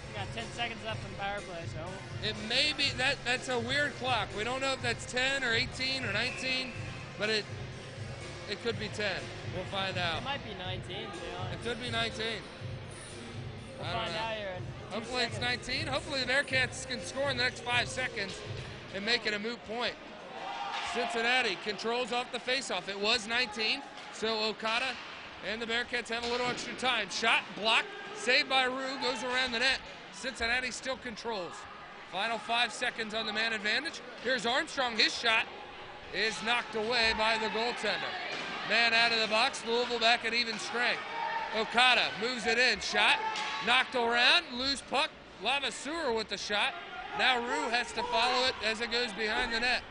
We got 10 seconds left in power play, so. It may be that's a weird clock. We don't know if that's 10 or 18 or 19, but it could be 10. We'll find out. It might be 19, to be honest. It could be 19. We'll find out here in 2 Hopefully it's seconds. 19. Hopefully the Bearcats can score in the next 5 seconds and make it a moot point. Cincinnati controls off the faceoff. It was 19, so Okada and the Bearcats have a little extra time. Shot, blocked, saved by Rue, goes around the net. Cincinnati still controls. Final 5 seconds on the man advantage. Here's Armstrong. His shot is knocked away by the goaltender. Man out of the box. Louisville back at even strength. Okada moves it in. Shot knocked around. Loose puck. Lavaseur with the shot. Now Rue has to follow it as it goes behind the net.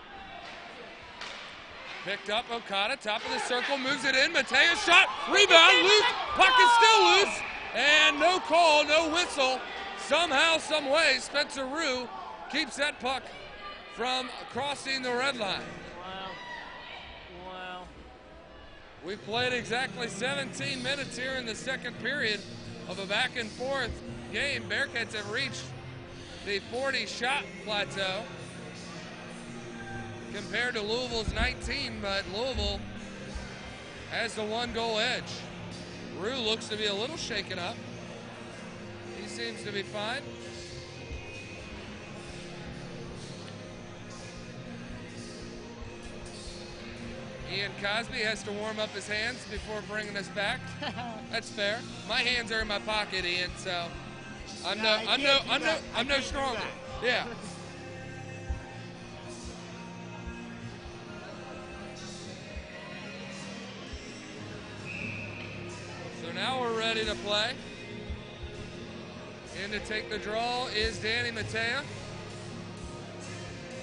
Picked up Okada. Top of the circle. Moves it in. Matea shot. Rebound. Loose. Puck is still loose. And no call. No whistle. Somehow, some way, Spencer Rue keeps that puck from crossing the red line. Wow. Wow. We've played exactly 17 minutes here in the second period of a back and forth game. Bearcats have reached the 40-shot plateau compared to Louisville's 19, but Louisville has the 1-goal edge. Rue looks to be a little shaken up. He seems to be fine. Ian Cosby has to warm up his hands before bringing us back. That's fair. My hands are in my pocket, Ian, so I'm no stronger. Yeah. So now we're ready to play. In to take the draw is Danny Matea.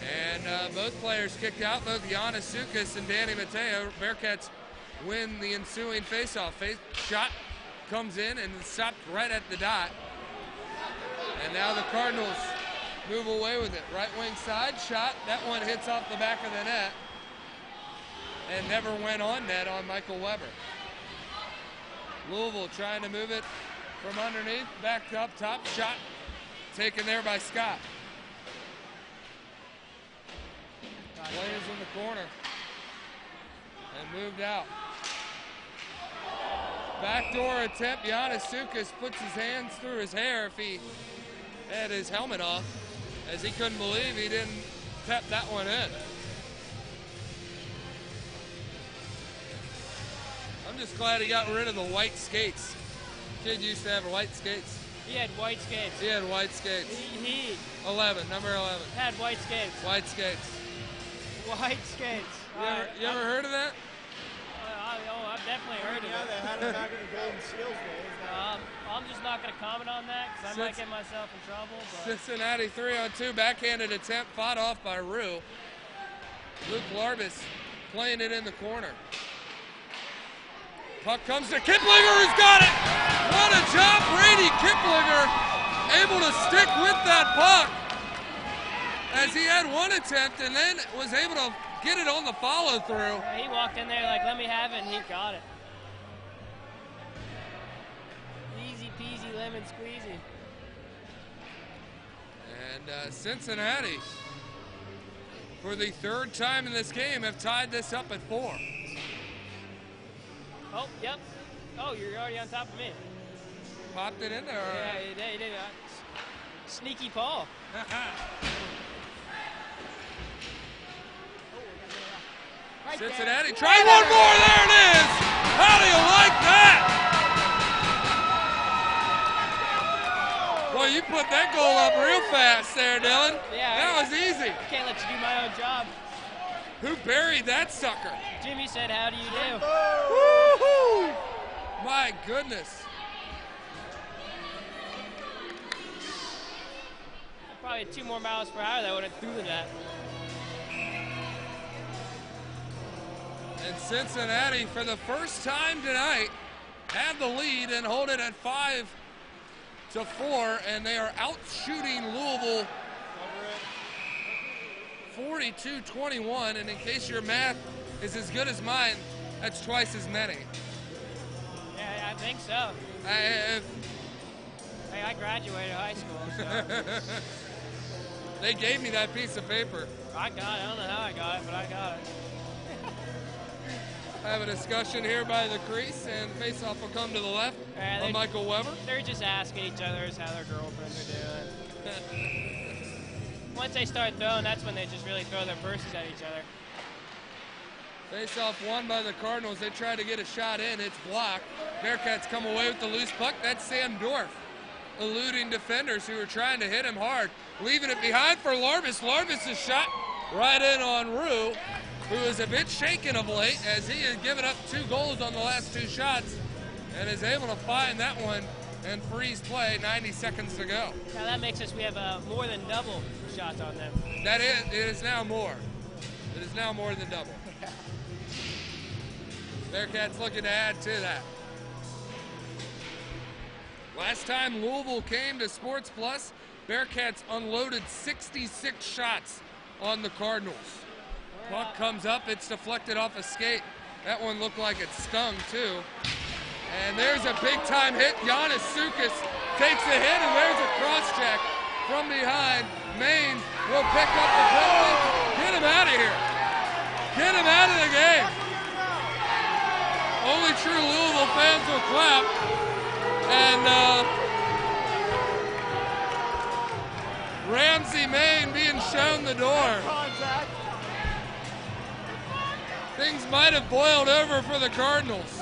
And both players kicked out, both Giannis Sukas and Danny Matea. Bearcats win the ensuing faceoff. Shot comes in and stopped right at the dot. And now the Cardinals move away with it. Right wing side shot. That one hits off the back of the net and never went on net on Michael Weber. Louisville trying to move it from underneath, back up top, shot taken there by Scott. Players in the corner and moved out. Backdoor attempt, Giannis Sukas puts his hands through his hair if he had his helmet off, as he couldn't believe he didn't tap that one in. I'm just glad he got rid of the white skates. Kid used to have white skates. He had white skates. He had white skates. He 11, number 11. had white skates. White skates. White skates. You ever heard of that? I've definitely heard of it. Yeah, they had him back in the Golden Seals days. I'm just not going to comment on that because I might get myself in trouble. But. Cincinnati 3-on-2, backhanded attempt, fought off by Rue. Luke Larbus playing it in the corner. Puck comes to Kiplinger, who's got it! What a job, Brady Kiplinger, able to stick with that puck as he had one attempt and then was able to get it on the follow-through. Yeah, he walked in there like, let me have it, and he got it. Easy peasy lemon squeezy. And Cincinnati, for the third time in this game, have tied this up at 4. Oh, yep. Oh, you're already on top of me. Popped it in there. Yeah, you did. Sneaky Paul. Cincinnati, try one more, there it is! How do you like that? Boy, you put that goal up real fast there, Dylan. Yeah. That was easy. Can't let you do my own job. Who buried that sucker? Jimmy said, how do you do? Woo-hoo! My goodness. Probably 2 more miles per hour that would have threw that. And Cincinnati, for the first time tonight, had the lead and hold it at 5-4, and they are out shooting Louisville 42-21, and in case your math is as good as mine, that's twice as many. Yeah, I think so. Hey, I graduated high school, so. They gave me that piece of paper. I got it. I don't know how I got it, but I got it. I have a discussion here by the crease, and faceoff will come to the left of Michael Weber. They're just asking each other how their girlfriends are doing. Once they start throwing, that's when they just really throw their purses at each other. Faceoff won by the Cardinals. They try to get a shot in. It's blocked. Bearcats come away with the loose puck. That's Sam Dorff eluding defenders who are trying to hit him hard. Leaving it behind for Larbus. Larbus' shot right in on Rue, who is a bit shaken of late as he has given up 2 goals on the last 2 shots and is able to find that one and freeze play 90 seconds to go. Now that makes us, we have more than double shots on them. That is, it is now more. It is now more than double. Bearcats looking to add to that. Last time Louisville came to Sports Plus, Bearcats unloaded 66 shots on the Cardinals. Puck comes up, it's deflected off a skate. That one looked like it stung too. And there's a big time hit. Giannis Sukas takes a hit, and there's a cross check from behind. Maine will pick up the penalty. Get him out of here. Get him out of the game. Only true Louisville fans will clap. And Ramsey Maine being shown the door. Things might have boiled over for the Cardinals.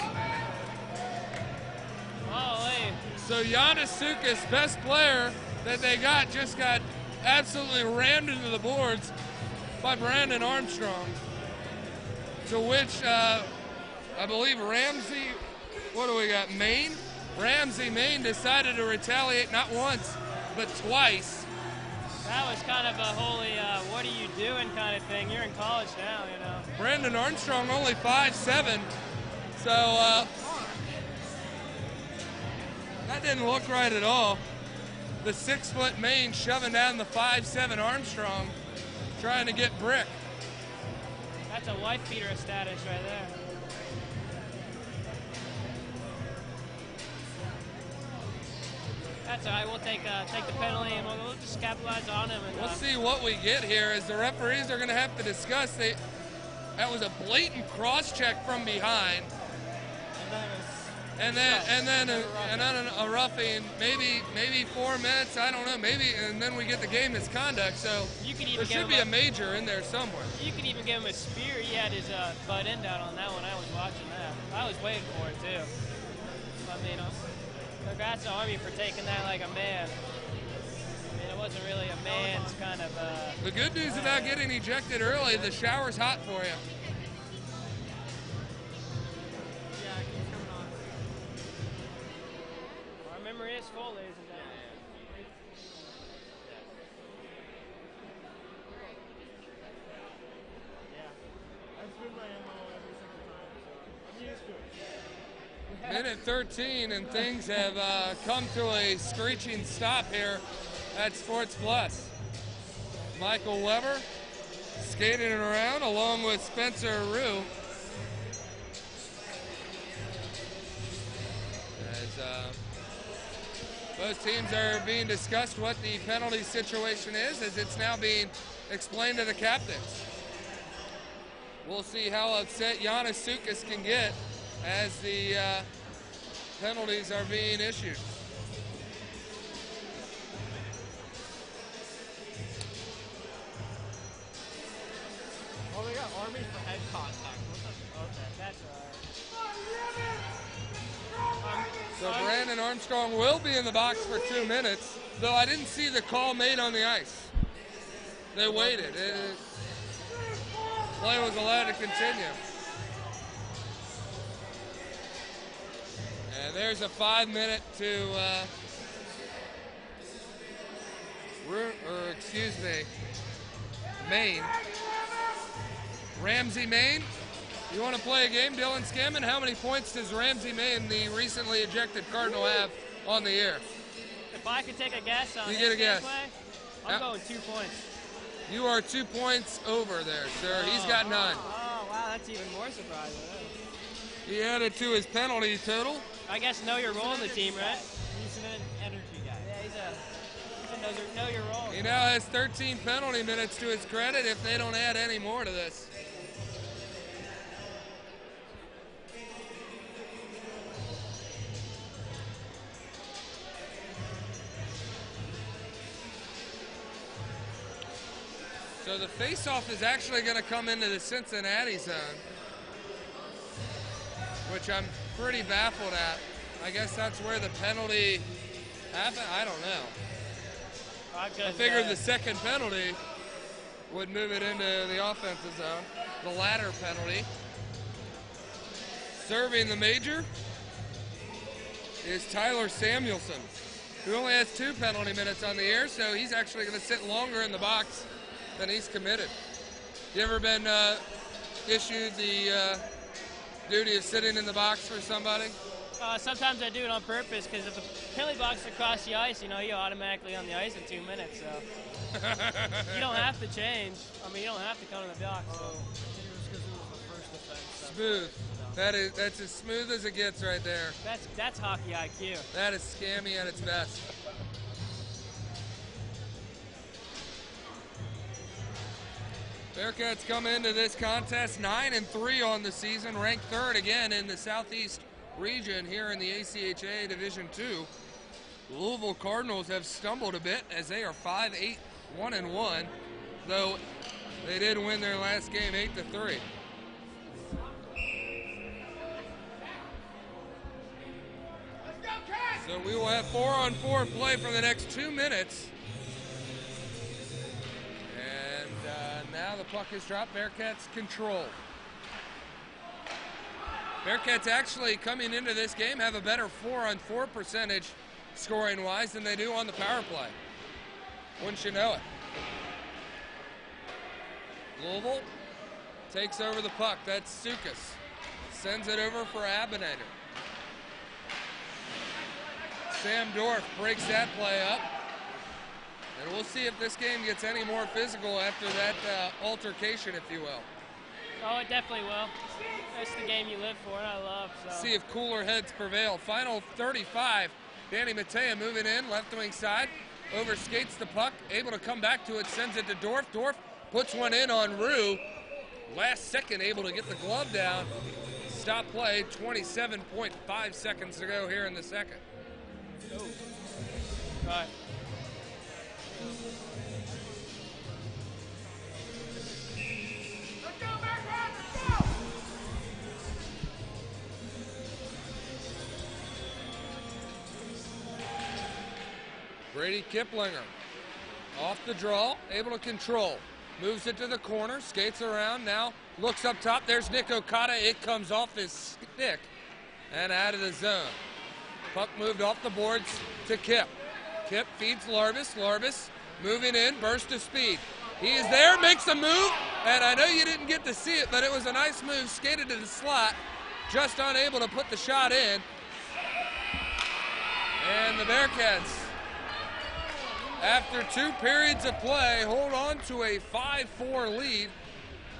So Giannis Sukas, best player that they got, just got absolutely rammed into the boards by Brandon Armstrong. To which I believe Ramsey, what do we got, Maine? Ramsey Maine decided to retaliate not once, but twice. That was kind of a holy, what are you doing kind of thing. You're in college now, you know. Brandon Armstrong only 5'7", so that didn't look right at all. The 6-foot Maine shoving down the 5'7" Armstrong, trying to get brick. That's a wife beater status right there. That's all right. We'll take the penalty and we'll just capitalize on him. And, we'll see what we get here, as the referees are going to have to discuss. That was a blatant cross check from behind, and then a roughing. Maybe 4 minutes. I don't know. Maybe, and then we get the game misconduct. So there should be a major in there somewhere. You could even give him a spear. He had his butt end out on that one. I was watching that. I was waiting for it too. I mean, congrats to Army for taking that like a man. I mean, it wasn't really a man's kind of. The good news about getting ejected early, the shower's hot for you. Yeah, he's coming on. Our memory is full, ladies and gentlemen. Minute 13, and things have come to a screeching stop here at Sports Plus. Michael Weber skating around along with Spencer Rue. As both teams are being discussed what the penalty situation is, as it's now being explained to the captains. We'll see how upset Giannis Sukas can get as the penalties are being issued. Oh, they got Army for head contact. Okay, that's all right. So Brandon Armstrong will be in the box for 2 minutes, though I didn't see the call made on the ice. They waited. Play was allowed to continue. And there's a 5-minute to, Maine. Ramsey Maine. You want to play a game, Dylan Scammon? How many points does Ramsey Maine, the recently ejected Cardinal, have on the year? If I could take a guess on you get a guess. Play, I'm going 2 points. You are 2 points over there, sir. He's got none. Oh, wow, that's even more surprising. He added to his penalty total. I guess know your role in the team, right? He's an energy guy. Yeah, he's a know your role. He now has 13 penalty minutes to his credit if they don't add any more to this. So the face-off is actually going to come into the Cincinnati zone, which I'm pretty baffled at. I guess that's where the penalty happened. I don't know. I figured the second penalty would move it into the offensive zone. The latter penalty. Serving the major is Tyler Samuelson, who only has 2 penalty minutes on the year, so he's actually going to sit longer in the box than he's committed. You ever been issued the duty of sitting in the box for somebody? Sometimes I do it on purpose, because if the penalty box is across the ice, you know, you're automatically on the ice in 2 minutes. So You don't have to change. I mean, you don't have to come to the block. So. Smooth. That's as smooth as it gets right there. That's hockey IQ. That is scammy at its best. Bearcats come into this contest 9-3 on the season, ranked third again in the Southeast region here in the ACHA Division II. Louisville Cardinals have stumbled a bit as they are 5-8, 1-1, though they did win their last game 8-3. So we will have 4-on-4 play for the next 2 minutes. Now the puck is dropped. Bearcats control. Bearcats actually coming into this game have a better 4-on-4 percentage scoring-wise than they do on the power play. Wouldn't you know it? Louisville takes over the puck. That's Sukas. Sends it over for Abinator. Sam Dorff breaks that play up. And we'll see if this game gets any more physical after that altercation, if you will. Oh, it definitely will. That's the game you live for and I love. So. See if cooler heads prevail. Final 35. Danny Matea moving in, left wing side. Overskates the puck, able to come back to it, sends it to Dorff. Dorff puts one in on Rue. Last second able to get the glove down. Stop play, 27.5 seconds to go here in the second. Oh. Right. Brady Kiplinger off the draw, able to control. Moves it to the corner, skates around, now looks up top. There's Nick Okada. It comes off his stick and out of the zone. Puck moved off the boards to Kip. Kip feeds Larvis. Larvis moving in, burst of speed. He is there, makes a move, and I know you didn't get to see it, but it was a nice move. Skated to the slot, just unable to put the shot in. And the Bearcats, after 2 periods of play, hold on to a 5-4 lead.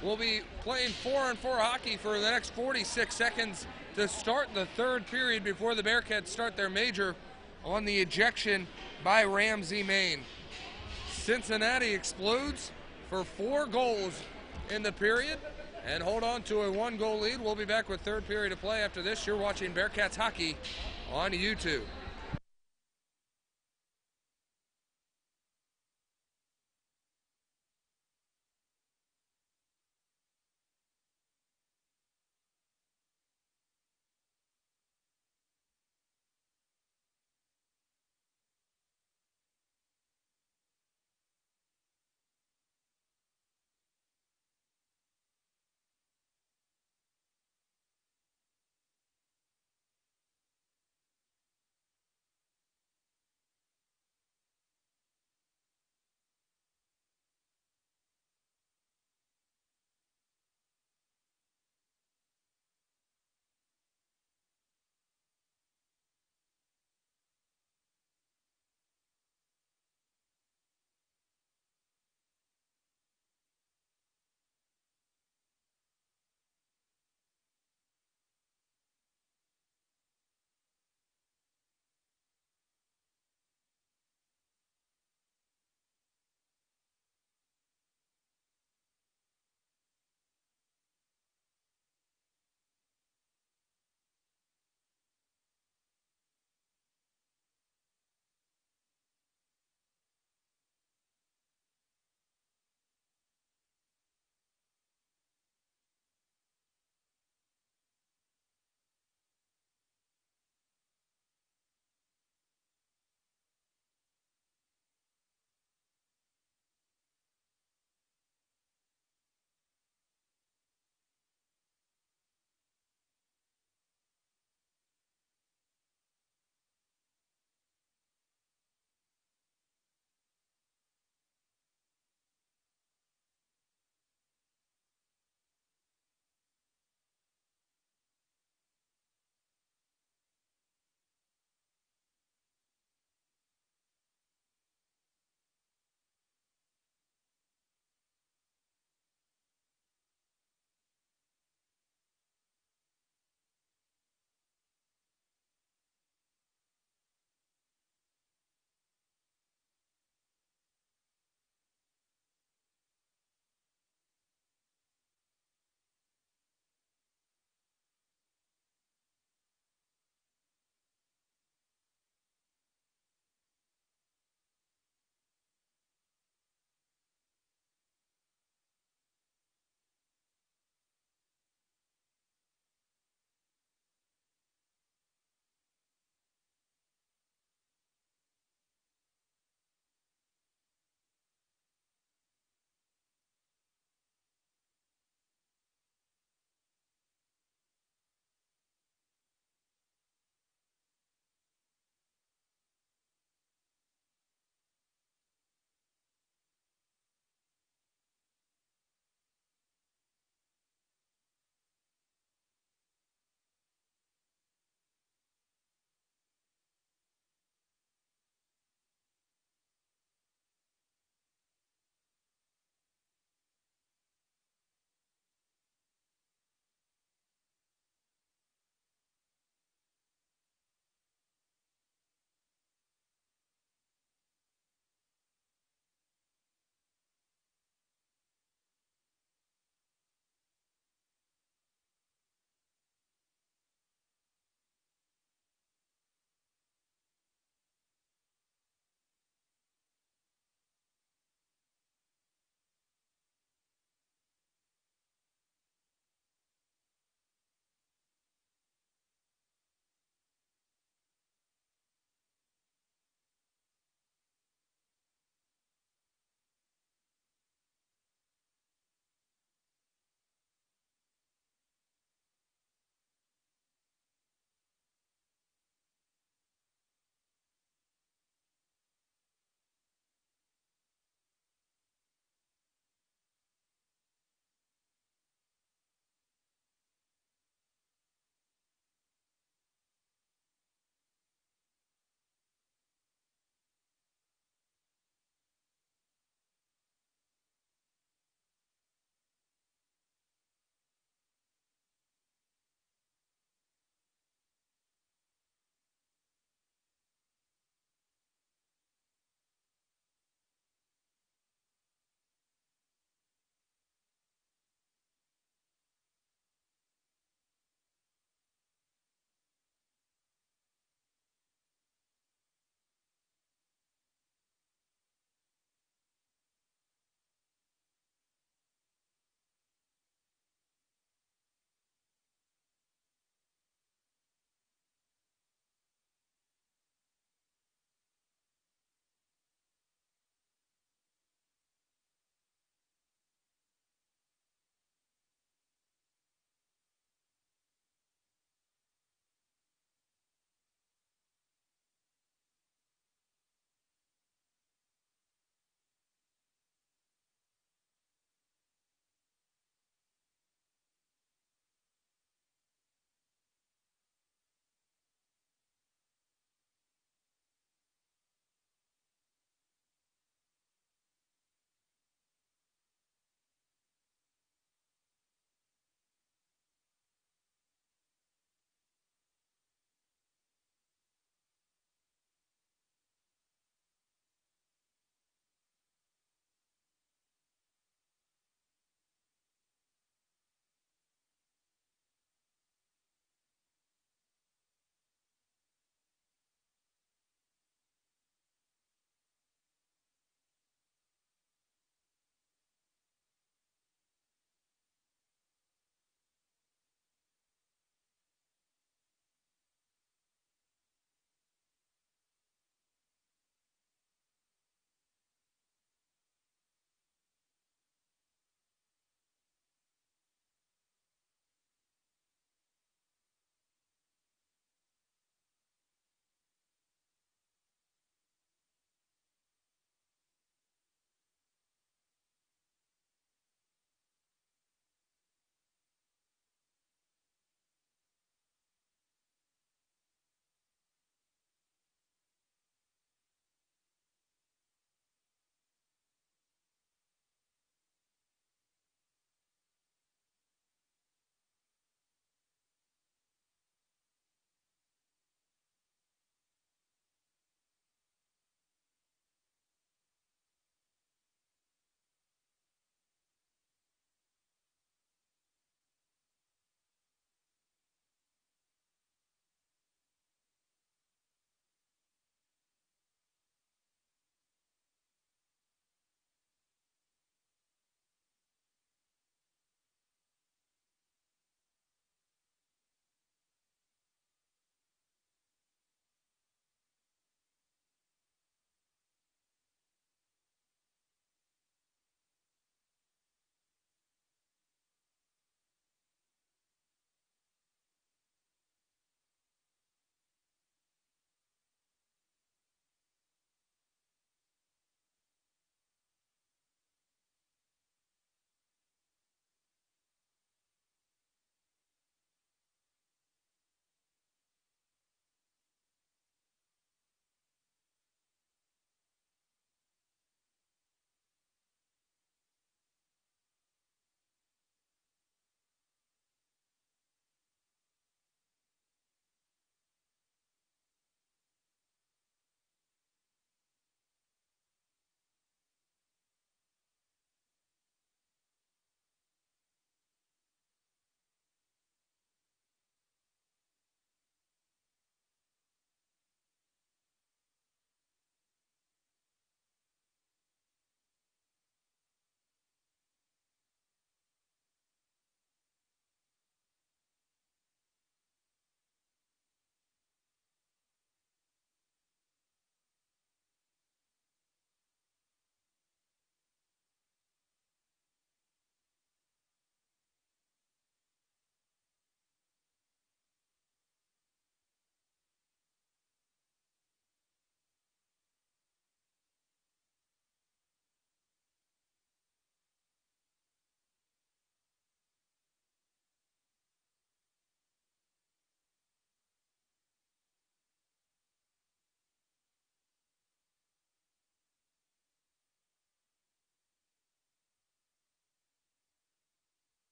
We'll be playing 4-on-4 hockey for the next 46 seconds to start the 3rd period before the Bearcats start their major on the ejection by Ramsey, Maine. Cincinnati explodes for 4 goals in the period and hold on to a 1-goal lead. We'll be back with 3rd period of play after this. You're watching Bearcats hockey on YouTube.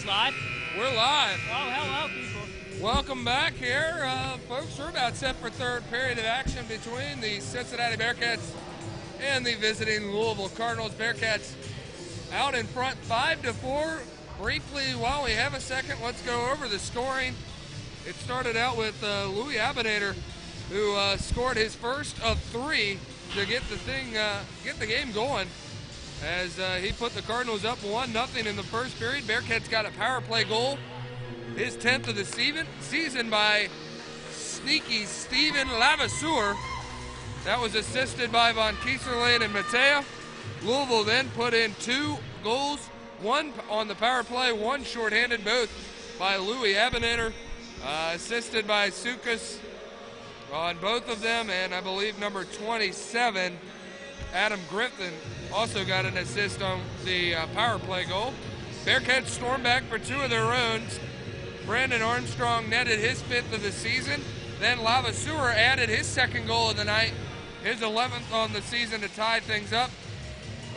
live? We're live. Oh, hello, people. Welcome back here, folks. We're about set for third period of action between the Cincinnati Bearcats and the visiting Louisville Cardinals. Bearcats out in front 5-4. Briefly, while we have a second, let's go over the scoring. It started out with Louis Abinader, who scored his first of 3 to get the game going, as he put the Cardinals up 1-0 in the first period. Bearcats got a power play goal, his 10th of the season by sneaky Steven Lavasseur. That was assisted by Von Kieserlin and Matea. Louisville then put in 2 goals, 1 on the power play, 1 shorthanded, both by Louis Abinader, assisted by Sukas on both of them, and I believe number 27, Adam Griffin, also got an assist on the power play goal. Bearcats stormed back for 2 of their own. Brandon Armstrong netted his 5th of the season. Then Lavasseur added his 2nd goal of the night, his 11th on the season, to tie things up.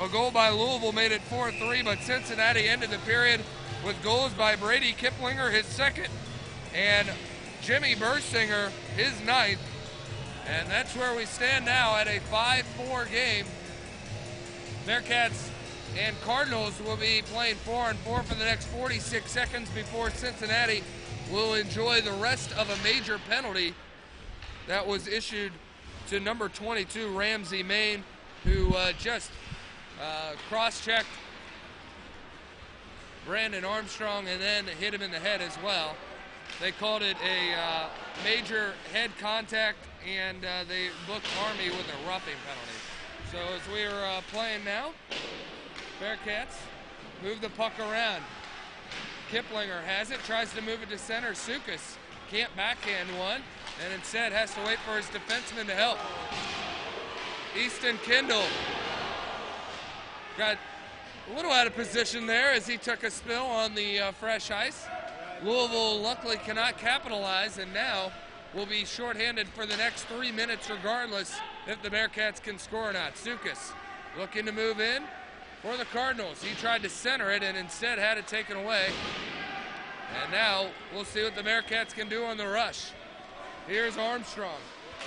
A goal by Louisville made it 4-3, but Cincinnati ended the period with goals by Brady Kiplinger, his 2nd, and Jimmy Bursinger, his 9th. And that's where we stand now at a 5-4 game. Bearcats and Cardinals will be playing 4-on-4 for the next 46 seconds before Cincinnati will enjoy the rest of a major penalty that was issued to number 22, Ramsey Main, who just cross-checked Brandon Armstrong and then hit him in the head as well. They called it a major head contact, and they booked Army with a roughing penalty. So as we are playing now, Bearcats move the puck around. Kiplinger has it, tries to move it to center. Sukas can't backhand one, and instead has to wait for his defenseman to help. Easton Kendall got a little out of position there as he took a spill on the fresh ice. Louisville luckily cannot capitalize, and now will be shorthanded for the next 3 minutes regardless if the Bearcats can score or not. Sukas looking to move in for the Cardinals. He tried to center it and instead had it taken away. And now we'll see what the Bearcats can do on the rush. Here's Armstrong.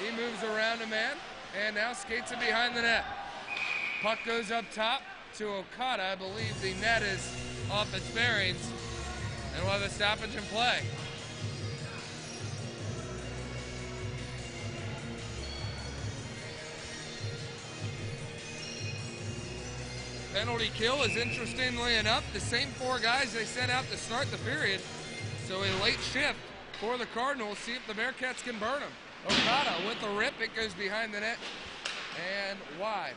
He moves around a man and now skates it behind the net. Puck goes up top to Okada. I believe the net is off its bearings, and we'll have a stoppage in play. Penalty kill is, interestingly enough, the same 4 guys they sent out to start the period. So a late shift for the Cardinals. See if the Bearcats can burn them. Okada with the rip. It goes behind the net and wide.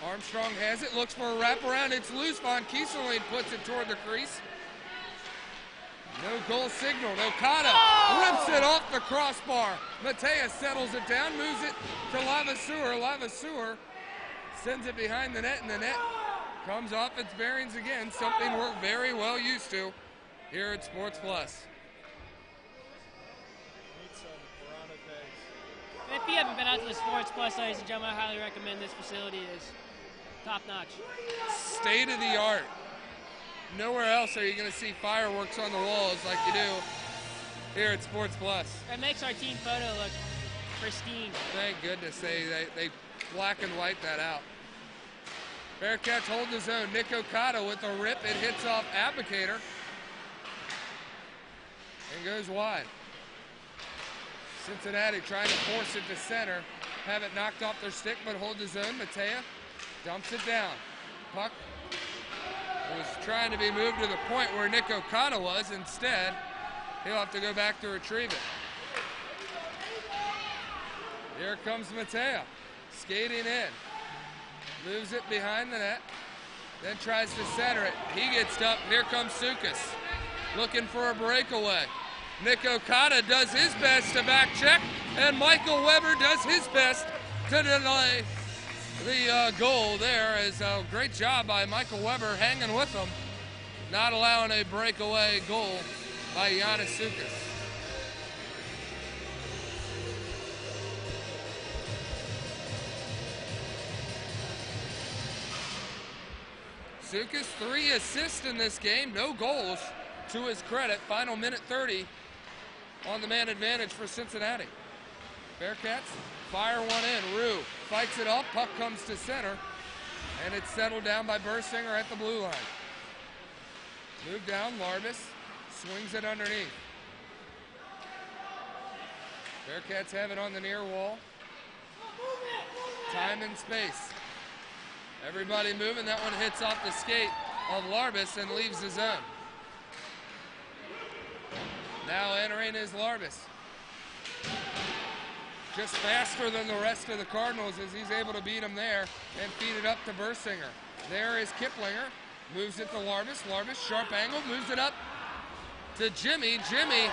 Armstrong has it, looks for a wraparound. It's loose. Von Kieserlin puts it toward the crease. No goal signal. Okada rips it off the crossbar. Matea settles it down, moves it to Lavasseur. Lavasseur sends it behind the net, and the net comes off its bearings again, something we're very well used to here at Sports Plus. If you haven't been out to the Sports Plus, ladies and gentlemen, I highly recommend this facility. It is top-notch. State of the art. Nowhere else are you going to see fireworks on the walls like you do here at Sports Plus. It makes our team photo look pristine. Thank goodness they black and white that out. Bearcats hold the zone. Nick Okada with a rip. It hits off Apicator and goes wide. Cincinnati trying to force it to center. Have it knocked off their stick, but hold the zone. Matea dumps it down. Puck was trying to be moved to the point where Nick Okada was. Instead, he'll have to go back to retrieve it. Here comes Matea, skating in. Moves it behind the net, then tries to center it. He gets up. Here comes Sukas, looking for a breakaway. Nick Okada does his best to back check, and Michael Weber does his best to deny the goal there. Is a great job by Michael Weber hanging with him, not allowing a breakaway goal by Giannis Sukas. Sukas, 3 assists in this game, no goals to his credit. Final minute 30 on the man advantage for Cincinnati. Bearcats fire one in. Rue fights it up, puck comes to center, and it's settled down by Bursinger at the blue line. Move down, Larbus swings it underneath. Bearcats have it on the near wall. Time and space. Everybody moving. That one hits off the skate of Larbus and leaves the zone. Now entering is Larbus. Just faster than the rest of the Cardinals as he's able to beat him there and feed it up to Bursinger. There is Kiplinger. Moves it to Larbus. Larbus, sharp angle, moves it up to Jimmy. Jimmy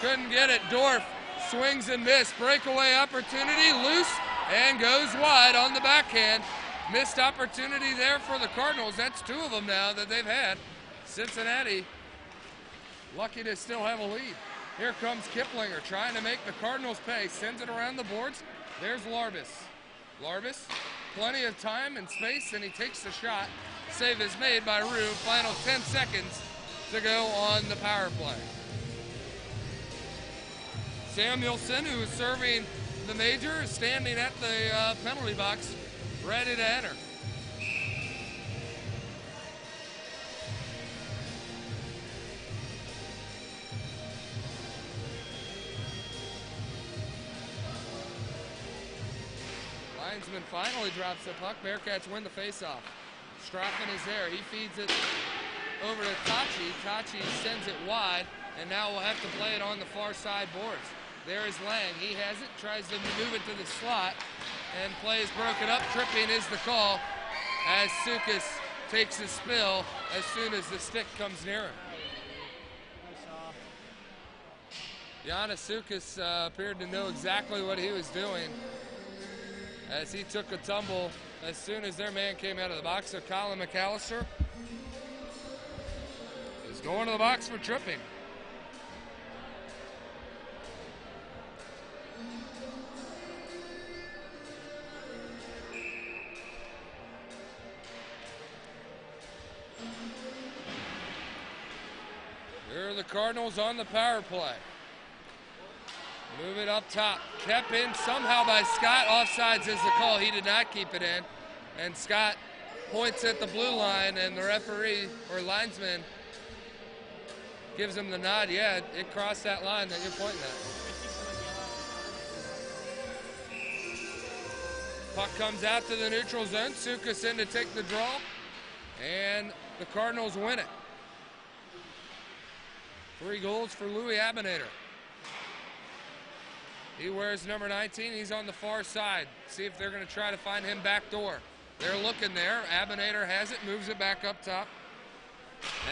couldn't get it. Dorf swings and miss. Breakaway opportunity, loose, and goes wide on the backhand. Missed opportunity there for the Cardinals. That's 2 of them now that they've had. Cincinnati lucky to still have a lead. Here comes Kiplinger trying to make the Cardinals pay. Sends it around the boards. There's Larbus. Larbus, plenty of time and space, and he takes the shot. Save is made by Rue. Final 10 seconds to go on the power play. Samuelson, who is serving the major, is standing at the penalty box, ready to enter. Linesman finally drops the puck. Bearcats win the faceoff. Strachan is there. He feeds it over to Tachi. Tachi sends it wide, and now we'll have to play it on the far side boards. There is Lang. He has it, tries to move it to the slot, and play is broken up. Tripping is the call as Sukas takes a spill as soon as the stick comes near him. Giannis Sukas appeared to know exactly what he was doing as he took a tumble as soon as their man came out of the box. So Colin McAllister is going to the box for tripping. Here are the Cardinals on the power play. Move it up top. Kept in somehow by Scott. Offsides is the call. He did not keep it in. And Scott points at the blue line, and the referee or linesman gives him the nod. Yeah, it crossed that line that you're pointing at. Puck comes out to the neutral zone. Sukas in to take the draw, and the Cardinals win it. 3 goals for Louis Abinator. He wears number 19. He's on the far side. See if they're going to try to find him back door. They're looking there. Abinator has it, moves it back up top.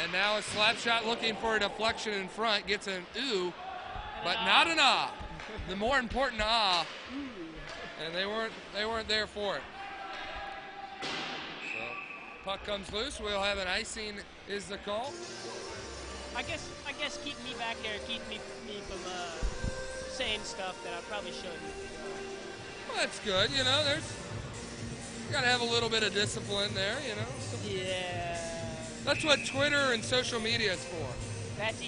And now a slap shot looking for a deflection in front. Gets an ooh, but not an ah. The more important ah. And they weren't there for it. So puck comes loose. We'll have an icing is the call. I guess keep me back there, keep me from saying stuff that I probably shouldn't. Well, that's good. You know, you gotta have a little bit of discipline there. You know. So yeah. That's what Twitter and social media is for. That's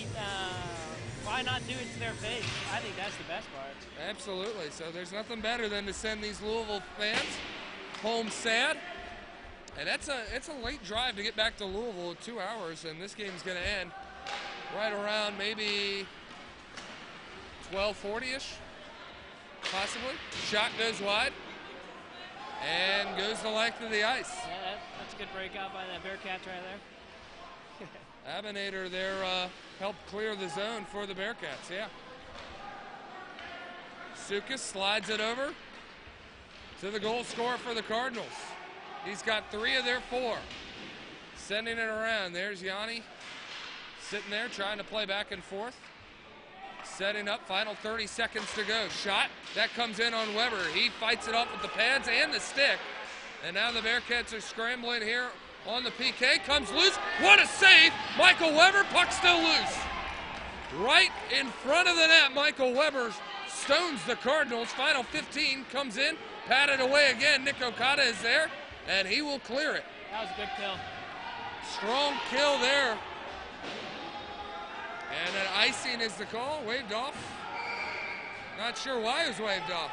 why not do it to their face? I think that's the best part. Absolutely. So there's nothing better than to send these Louisville fans home sad. And it's a late drive to get back to Louisville, 2 hours, and this game's going to end right around maybe 12:40-ish, possibly. Shot goes wide and goes the length of the ice. Yeah, that's a good breakout by that Bearcats right there. Abinator there helped clear the zone for the Bearcats, yeah. Sukas slides it over to the goal scorer for the Cardinals. He's got 3 of their 4. Sending it around. There's Yanni sitting there trying to play back and forth. Setting up, final 30 seconds to go. Shot, that comes in on Weber. He fights it off with the pads and the stick. And now the Bearcats are scrambling here on the PK. Comes loose, what a save! Michael Weber, puck still loose. Right in front of the net, Michael Weber stones the Cardinals. Final 15 comes in, patted away again. Nick Okada is there, and he will clear it. That was a good kill. Strong kill there. And an icing is the call, waved off. Not sure why it was waved off.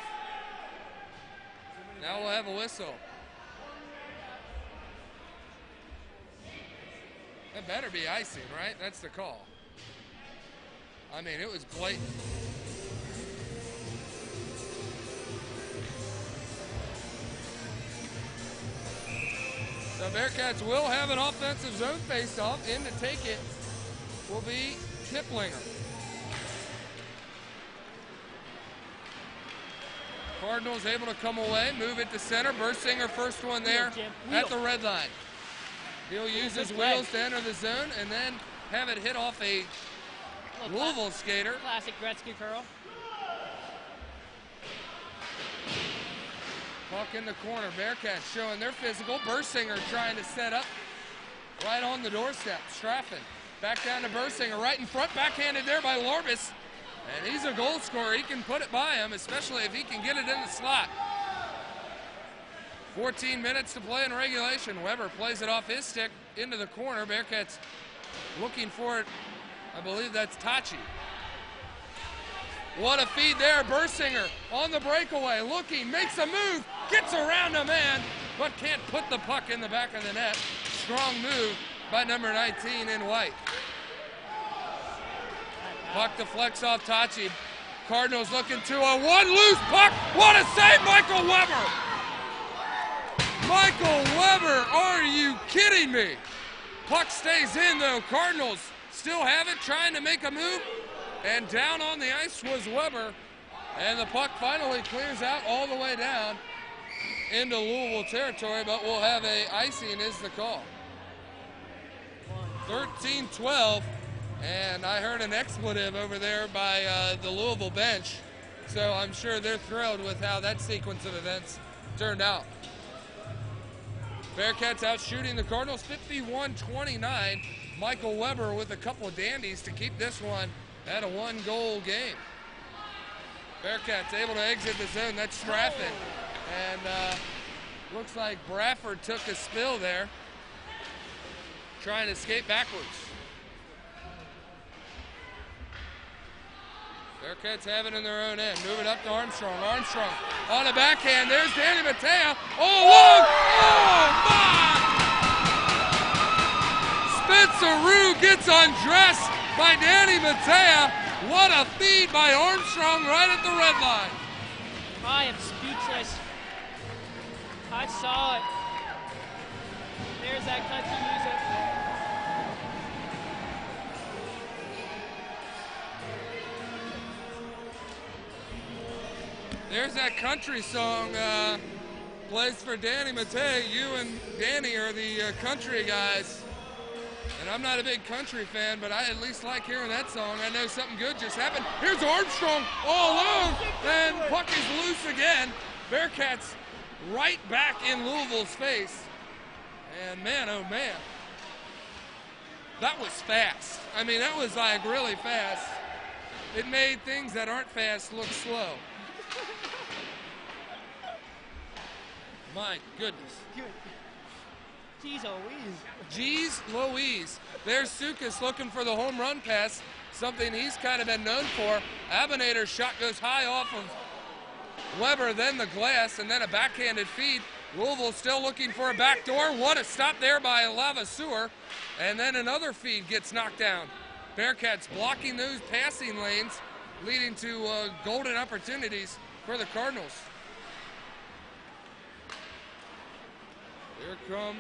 Now we'll have a whistle. That better be icing, right? That's the call. I mean, it was blatant. The Bearcats will have an offensive zone face-off. In to take it will be Kiplinger. Cardinals able to come away, move it to center. Bursinger first one there at the red line. He'll use his wheels to enter the zone and then have it hit off a Louisville skater. Classic Gretzky curl. Puck in the corner. Bearcats showing their physical. Bursinger trying to set up right on the doorstep. Straffen back down to Bursinger, right in front. Backhanded there by Lorbis. And he's a goal scorer. He can put it by him, especially if he can get it in the slot. 14 minutes to play in regulation. Weber plays it off his stick into the corner. Bearcats looking for it. I believe that's Tachi. What a feed there. Bursinger on the breakaway, looking, makes a move, gets around a man, but can't put the puck in the back of the net. Strong move by number 19 in white. Puck deflects off Tachi. Cardinals looking to a one loose puck. What a save, Michael Weber! Michael Weber, are you kidding me? Puck stays in though. Cardinals still have it, trying to make a move. And down on the ice was Weber. And the puck finally clears out all the way down into Louisville territory, but we'll have a icing is the call. 13-12. And I heard an expletive over there by the Louisville bench. So I'm sure they're thrilled with how that sequence of events turned out. Bearcats out shooting the Cardinals 51-29. Michael Weber with a couple of dandies to keep this one at a one-goal game. Bearcats able to exit the zone. That's Straffen. And looks like Bradford took a spill there, trying to skate backwards. Bearcats have it in their own end. Move it up to Armstrong. Armstrong on the backhand. There's Danny Mattea. All along. Oh, my! Spencer Rue gets undressed by Danny Mattea. What a feed by Armstrong right at the red line. I am speechless. I saw it. There's that country music. There's that country song plays for Danny Mattea. You and Danny are the country guys. And I'm not a big country fan, but I at least like hearing that song. I know something good just happened. Here's Armstrong all alone, and puck is loose again. Bearcats right back in Louisville's face. And man, oh man, that was fast. I mean, that was like really fast. It made things that aren't fast look slow. My goodness. Jeez Louise. Jeez Louise. There's Sukas looking for the home run pass, something he's kind of been known for. Abinator's shot goes high off of Weber, then the glass, and then a backhanded feed. Louisville still looking for a backdoor. What a stop there by Lavasseur. And then another feed gets knocked down. Bearcats blocking those passing lanes, leading to golden opportunities for the Cardinals. Here come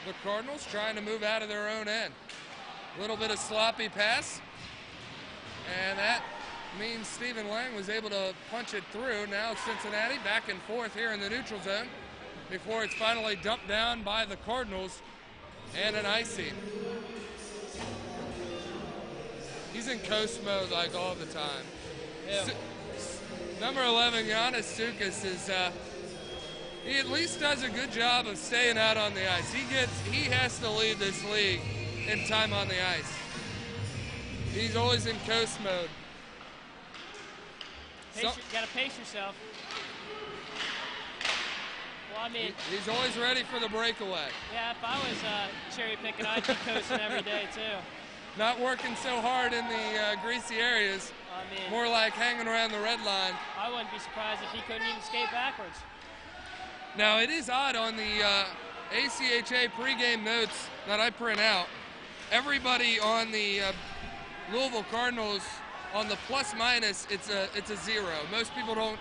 the Cardinals trying to move out of their own end. A little bit of sloppy pass. And that means Stephen Lang was able to punch it through. Now Cincinnati back and forth here in the neutral zone before it's finally dumped down by the Cardinals and an icing. He's in coast mode like all the time. Yeah. Number 11, Giannis Sukas is he at least does a good job of staying out on the ice. He has to lead this league in time on the ice. He's always in coast mode. You gotta pace yourself. I mean, He's always ready for the breakaway. yeah, if I was cherry picking, I'd be coasting every day too. Not working so hard in the greasy areas. I mean, More like hanging around the red line. I wouldn't be surprised if he couldn't even skate backwards. Now, it is odd on the ACHA pregame notes that I print out. Everybody on the Louisville Cardinals, on the plus minus, it's a 0. Most people don't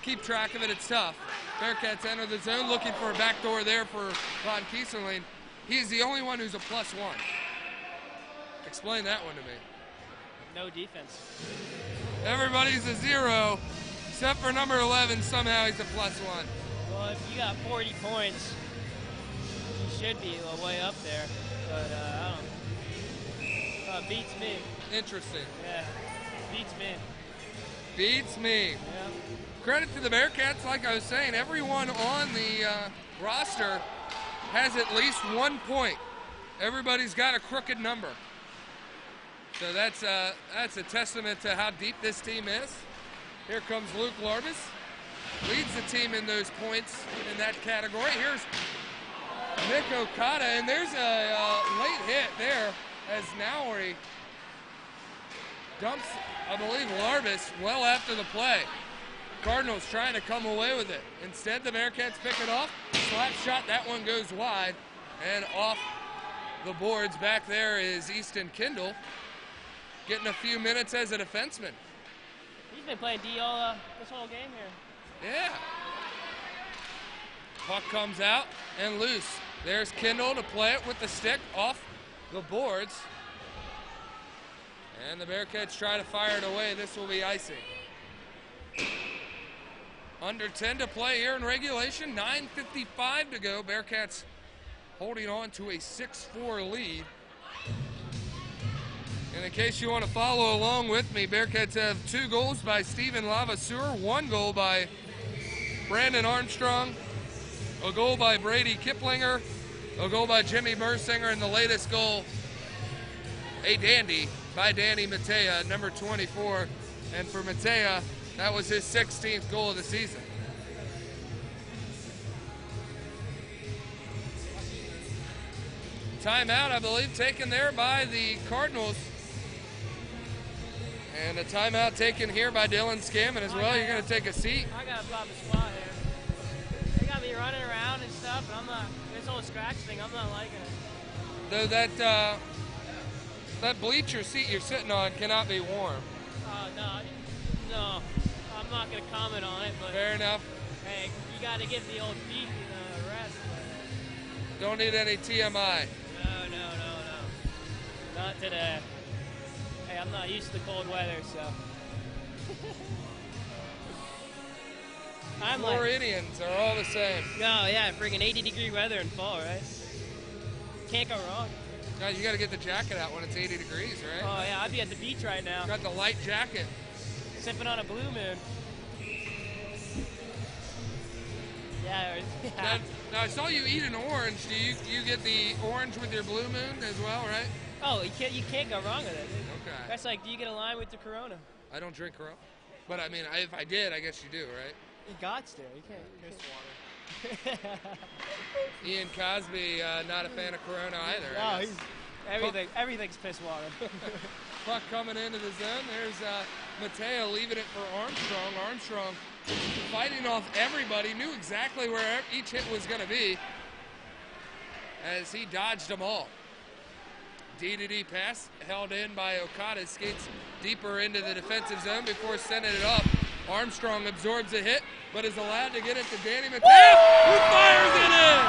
keep track of it. It's tough. Bearcats enter the zone looking for a backdoor there for Von Kieserling. He's the only one who's a +1. Explain that one to me. No defense. Everybody's a 0, except for number 11. Somehow he's a +1. Well, if you got 40 points, you should be way up there. But I don't know. Beats me. Interesting. Yeah, beats me. Beats me. Yeah. Credit to the Bearcats, like I was saying, everyone on the roster has at least 1 point. Everybody's got a crooked number. So that's a testament to how deep this team is. Here comes Luke Larbus. Leads the team in those points in that category. Here's Nick Okada, and there's a late hit there as Nowry dumps, I believe, Larbus well after the play. Cardinals trying to come away with it. Instead, the Bearcats pick it off. Slap shot, that one goes wide. And off the boards back there is Easton Kindle, getting a few minutes as a defenseman. He's been playing D all this whole game here. Yeah. Puck comes out and loose. There's Kindle to play it with the stick off the boards. And the Bearcats try to fire it away. This will be icing. Under 10 to play here in regulation. 9:55 to go. Bearcats holding on to a 6-4 lead. And in case you want to follow along with me, Bearcats have 2 goals by Steven Lavaseur, 1 goal by Brandon Armstrong, a goal by Brady Kiplinger, a goal by Jimmy Bursinger, and the latest goal, a dandy, by Danny Matea, number 24. And for Matea, that was his 16th goal of the season. Timeout, I believe, taken there by the Cardinals. And a timeout taken here by Dylan Scammon as well. You're going to take a seat. I got to pop a spot here. They got me running around and stuff, and I'm not, this whole scratch thing, I'm not liking it. Though that bleacher seat you're sitting on cannot be warm. No, I'm not going to comment on it, but fair enough. Hey, you got to give the old feet a rest. Don't need any TMI. No. Not today. Hey, I'm not used to cold weather, so. Floridians are all the same. No, yeah, friggin' 80-degree weather in fall, right? Can't go wrong. No, you got to get the jacket out when it's 80 degrees, right? Oh, yeah, I'd be at the beach right now. Got the light jacket. Sipping on a blue moon. Yeah. Now, I saw you eat an orange. Do you get the orange with your blue moon as well, right? Oh, you can't go wrong with it. Okay. That's like, do you get a lime with the Corona? I don't drink Corona. But, I mean, if I did, I guess you do, right? You got to. You can't. Piss water. Ian Cosby, not a fan of Corona either. No, everything's piss water. Puck coming into the zone. There's Matea leaving it for Armstrong. Armstrong fighting off everybody, knew exactly where each hit was going to be as he dodged them all. D-to-D pass held in by Okada, skates deeper into the defensive zone before sending it up. Armstrong absorbs a hit, but is allowed to get it to Danny Matea, who fires it in!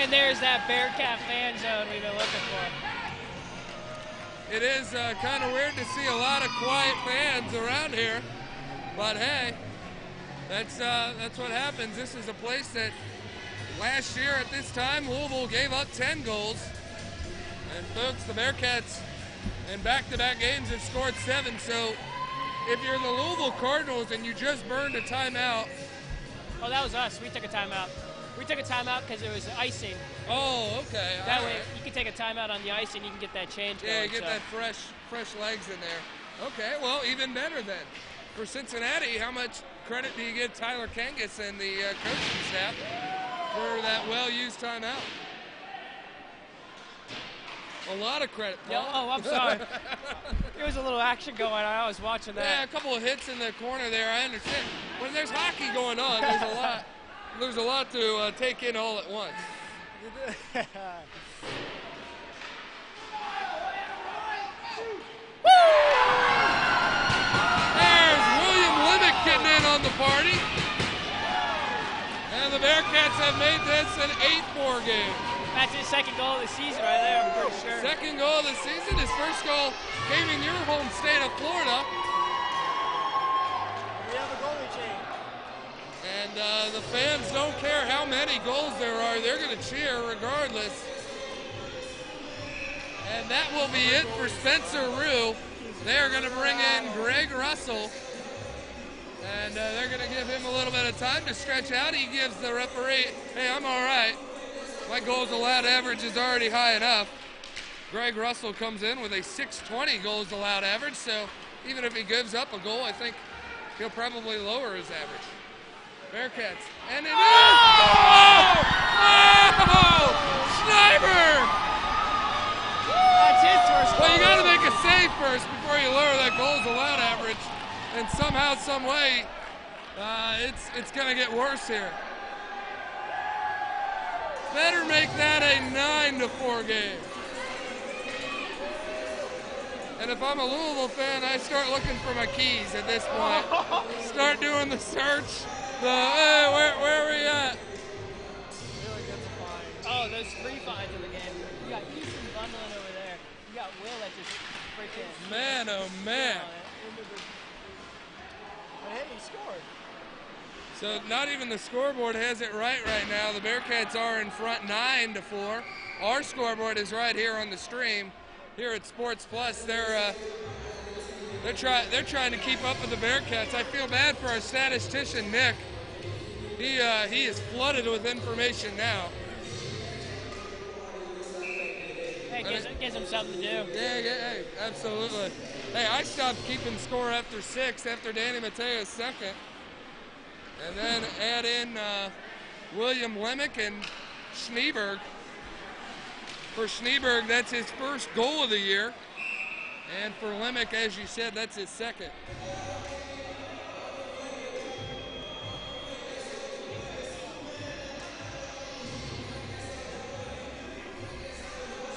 And there's that Bearcat fan zone we've been looking for. It is kind of weird to see a lot of quiet fans around here, but hey, that's what happens. This is a place that last year at this time, Louisville gave up 10 goals. And folks, the Bearcats in back-to-back games have scored 7. So if you're the Louisville Cardinals and you just burned a timeout. Oh, that was us. We took a timeout. We took a timeout because it was icing. Oh, okay. That way you can take a timeout on the ice and you can get that change going. Yeah, you get that fresh legs in there. Okay, well, even better then. For Cincinnati, how much credit do you give Tyler Kangas and the coaching staff for that well-used timeout? A lot of credit, Paul. Yeah, oh, I'm sorry. There was a little action going on. I was watching that. Yeah, a couple of hits in the corner there. I understand. When there's hockey going on, there's a lot. There's a lot to take in all at once. There's William Limick getting in on the party. And the Bearcats have made this an 8-4 game. That's his second goal of the season right there, I'm pretty sure. Second goal of the season. His first goal came in your home state of Florida. We have a goalie change. And the fans don't care how many goals there are. They're going to cheer regardless. And that will be it for Spencer Rue. They are going to bring in Greg Russell. And they're going to give him a little bit of time to stretch out. He gives the referee, hey, I'm all right. My goals allowed average is already high enough. Greg Russell comes in with a .620 goals allowed average, so even if he gives up a goal, I think he'll probably lower his average. Bearcats, and it is! Oh! Oh! Schneiber! That's his first goal. Well, you got to make a save first before you lower that goals allowed average, and somehow, some way, it's going to get worse here. Better make that a 9-4 game. And if I'm a Louisville fan, I start looking for my keys at this point. Start doing the search. Hey, where are we at? Really gets a fine. Oh, there's 3 fines in the game. You got Houston bundling over there. You got Will that just freaking. Man, oh man. But hey, he scored. So not even the scoreboard has it right now. The Bearcats are in front 9-4. Our scoreboard is right here on the stream. Here at Sports Plus, they're trying to keep up with the Bearcats. I feel bad for our statistician Nick. He is flooded with information now. Hey, gives him something to do. Yeah, hey, absolutely. Hey, I stopped keeping score after 6 after Danny Mateo's second. And then add in William Lemick and Schneeberg. For Schneeberg, that's his first goal of the year. And for Lemick, as you said, that's his second.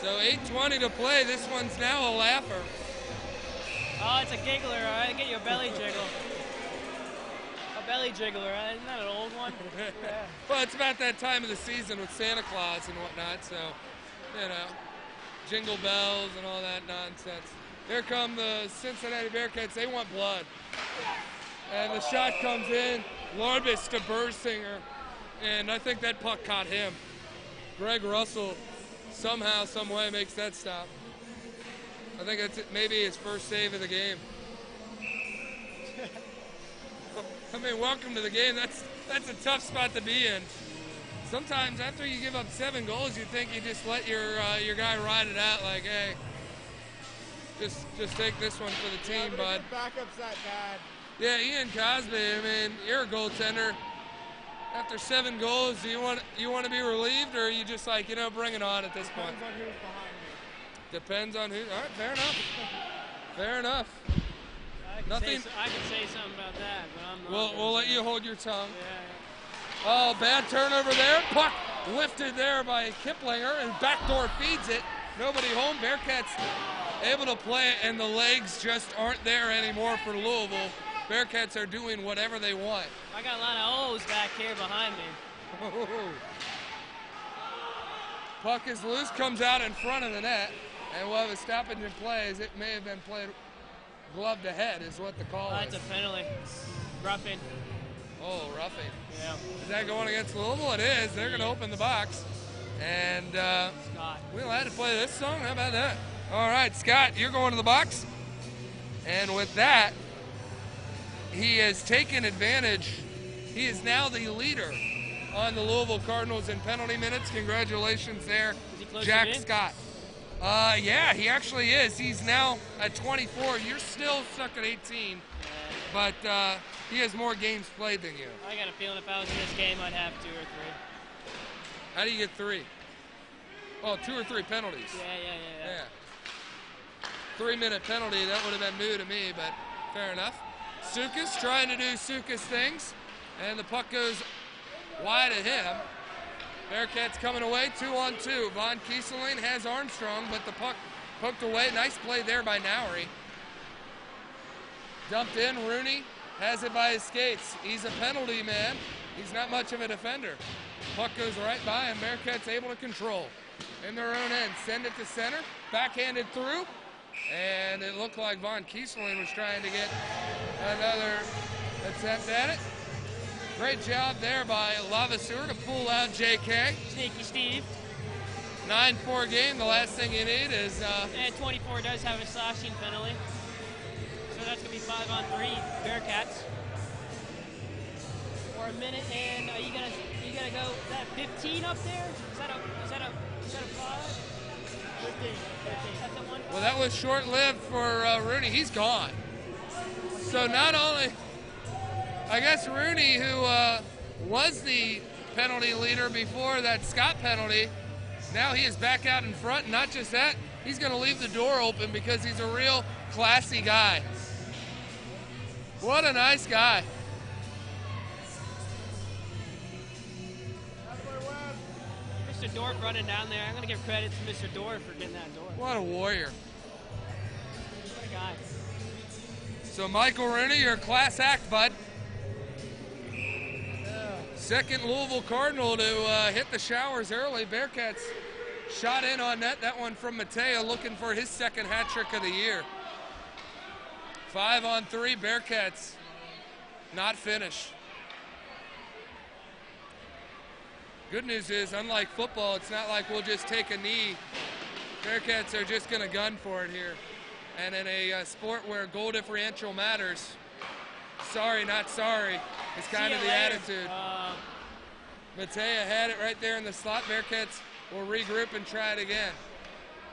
So 8:20 to play. This one's now a laugher. Oh, it's a giggler, all right? Get you a belly jiggle. A belly jiggler, right? Isn't that an old one? Yeah. Well, it's about that time of the season with Santa Claus and whatnot, so, you know, jingle bells and all that nonsense. Here come the Cincinnati Bearcats. They want blood. And the shot comes in. Larbus to Bersinger. And I think that puck caught him. Greg Russell somehow, some way makes that stop. I think that's maybe his first save of the game. I mean, welcome to the game. That's a tough spot to be in. Sometimes after you give up 7 goals, you think you just let your guy ride it out like, hey, just take this one for the team, bud. Backup's that bad. Yeah, Ian Cosby, I mean, you're a goaltender. After 7 goals, do you want to be relieved, or are you just like, you know, bring it on at this point? Depends on who's behind me. Depends on who. All right, fair enough. Fair enough. I can say something about that, but I'm not. We'll let you hold your tongue. Yeah. Oh, bad turnover there. Puck lifted there by Kiplinger, and backdoor feeds it. Nobody home. Bearcats able to play it, and the legs just aren't there anymore for Louisville. Bearcats are doing whatever they want. I got a lot of O's back here behind me. Puck is loose, comes out in front of the net, and we'll have a stoppage in play as it may have been played glove to head is what the call is. That's a penalty. Roughing. Oh, roughing. Yeah. Is that going against Louisville? It is. They're going to open the box. And Scott. we'll have to play this song. How about that? All right, Scott, you're going to the box. And with that, he has taken advantage. He is now the leader on the Louisville Cardinals in penalty minutes. Congratulations there, Jack Scott. Yeah, he actually is. He's now at 24. You're still stuck at 18, but he has more games played than you. I got a feeling if I was in this game, I'd have 2 or 3. How do you get 3? Oh, 2 or 3 penalties. Yeah. 3-minute penalty, that would have been new to me, but fair enough. Sukas trying to do Sukas things, and the puck goes wide of him. Bearcats coming away, 2-on-2. Von Kieseling has Armstrong, but the puck poked away. Nice play there by Nowry. Dumped in, Rooney has it by his skates. He's a penalty man. He's not much of a defender. Puck goes right by him. Bearcats able to control. In their own end, send it to center. Backhanded through. And it looked like Von Kieseling was trying to get another attempt at it. Great job there by Lavaseur to pull out JK. Sneaky Steve. 9-4 game. The last thing you need is... And 24 does have a slashing penalty. So that's going to be 5-on-3 Bearcats. For a minute, and you gotta go. Is that 15 up there? Is that a 5? 15. That's a 1. Well, that was short-lived for Rooney. He's gone. So not only, I guess Rooney, who was the penalty leader before that Scott penalty, now he is back out in front. And not just that, he's going to leave the door open because he's a real classy guy. What a nice guy. Mr. Dorf running down there. I'm going to give credit to Mr. Dorf for getting that door. What a warrior. What a guy. So Michael Rooney, your class act, bud. Second Louisville Cardinal to hit the showers early. Bearcats shot in on net. That one from Mateo, looking for his second hat trick of the year. 5-on-3, Bearcats not finished. Good news is, unlike football, it's not like we'll just take a knee. Bearcats are just going to gun for it here. And in a sport where goal differential matters, sorry, not sorry, is kind of the attitude. Matea had it right there in the slot. Bearcats will regroup and try it again.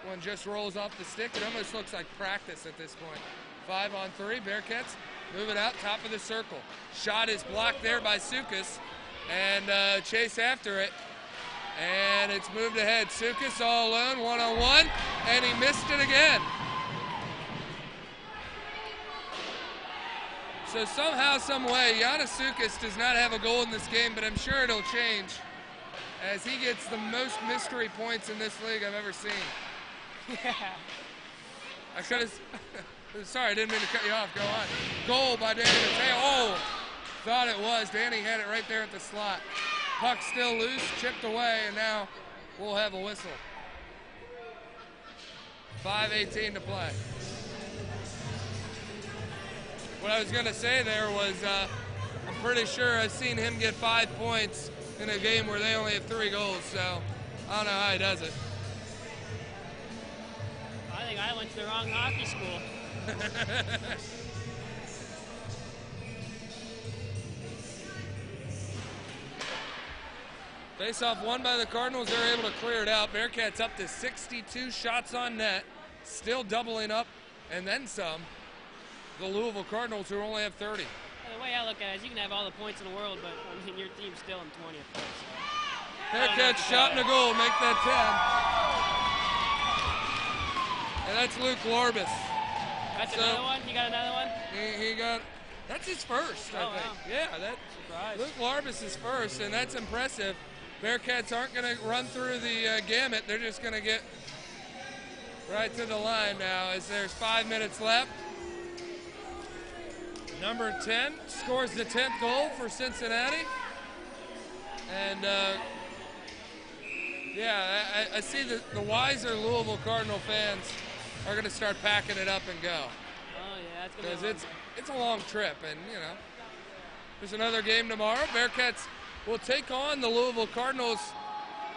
One just rolls off the stick. It almost looks like practice at this point. 5-on-3, Bearcats move it out, top of the circle. Shot is blocked there by Sukas, and chase after it. And it's moved ahead. Sukas all alone, 1-on-1, and he missed it again. So somehow, some way, Giannis Sukas does not have a goal in this game, but I'm sure it'll change as he gets the most mystery points in this league I've ever seen. Yeah. I could have... Sorry, I didn't mean to cut you off. Go on. Goal by Danny Mateo. Oh, thought it was. Danny had it right there at the slot. Puck still loose, chipped away, and now we'll have a whistle. 5:18 to play. What I was going to say there was I'm pretty sure I've seen him get 5 points in a game where they only have 3 goals, so I don't know how he does it. I think I went to the wrong hockey school. Face-off won by the Cardinals. They're able to clear it out. Bearcats up to 62 shots on net, still doubling up, and then some. The Louisville Cardinals, who only have 30. The way I look at it is you can have all the points in the world, but I mean, your team's still in 20th place. Bearcats shot and a goal, make that 10. And that's Luke Lorbis. That's another one? You got another one? He got, that's his first, I think. Wow. Yeah, that. Surprise. Luke Lorbis is first, and that's impressive. Bearcats aren't going to run through the gamut. They're just going to get right to the line now as there's 5 minutes left. Number 10 scores the 10th goal for Cincinnati. And, yeah, I see the wiser Louisville Cardinal fans are going to start packing it up and go. Oh, yeah, that's going to Because it's a long trip, and, you know, there's another game tomorrow. Bearcats will take on the Louisville Cardinals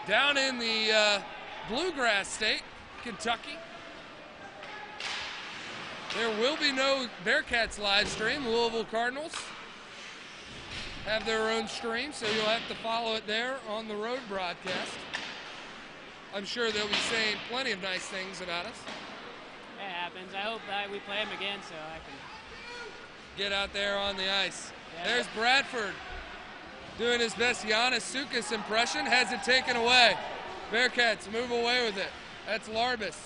down in the Bluegrass State, Kentucky. There will be no Bearcats live stream. Louisville Cardinals have their own stream, so you'll have to follow it there on the road broadcast. I'm sure they'll be saying plenty of nice things about us. It happens. I hope that we play them again so I can get out there on the ice. Yeah. There's Bradford doing his best Giannis Sukas impression, has it taken away. Bearcats move away with it. That's Larbus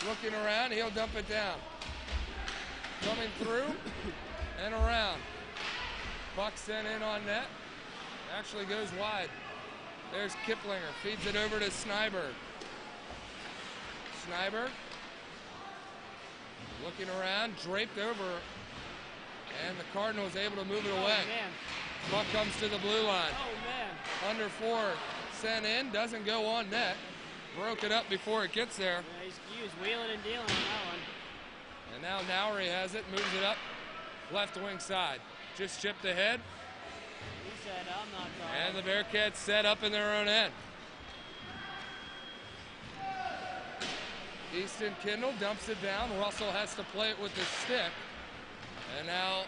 looking around, he'll dump it down. Coming through and around. Puck sent in on net, actually goes wide. There's Kiplinger, feeds it over to Snyberg. Snyberg looking around, draped over, and the Cardinals able to move it away. Man. Puck comes to the blue line. Oh, man. Under 4 sent in, doesn't go on net. Broke it up before it gets there. Yeah, he was wheeling and dealing on that one. And now Nowry has it, moves it up left wing side. Just chipped ahead. He said, I'm not going. And the Bearcats set up in their own end. Easton Kindle dumps it down. Russell has to play it with his stick. And now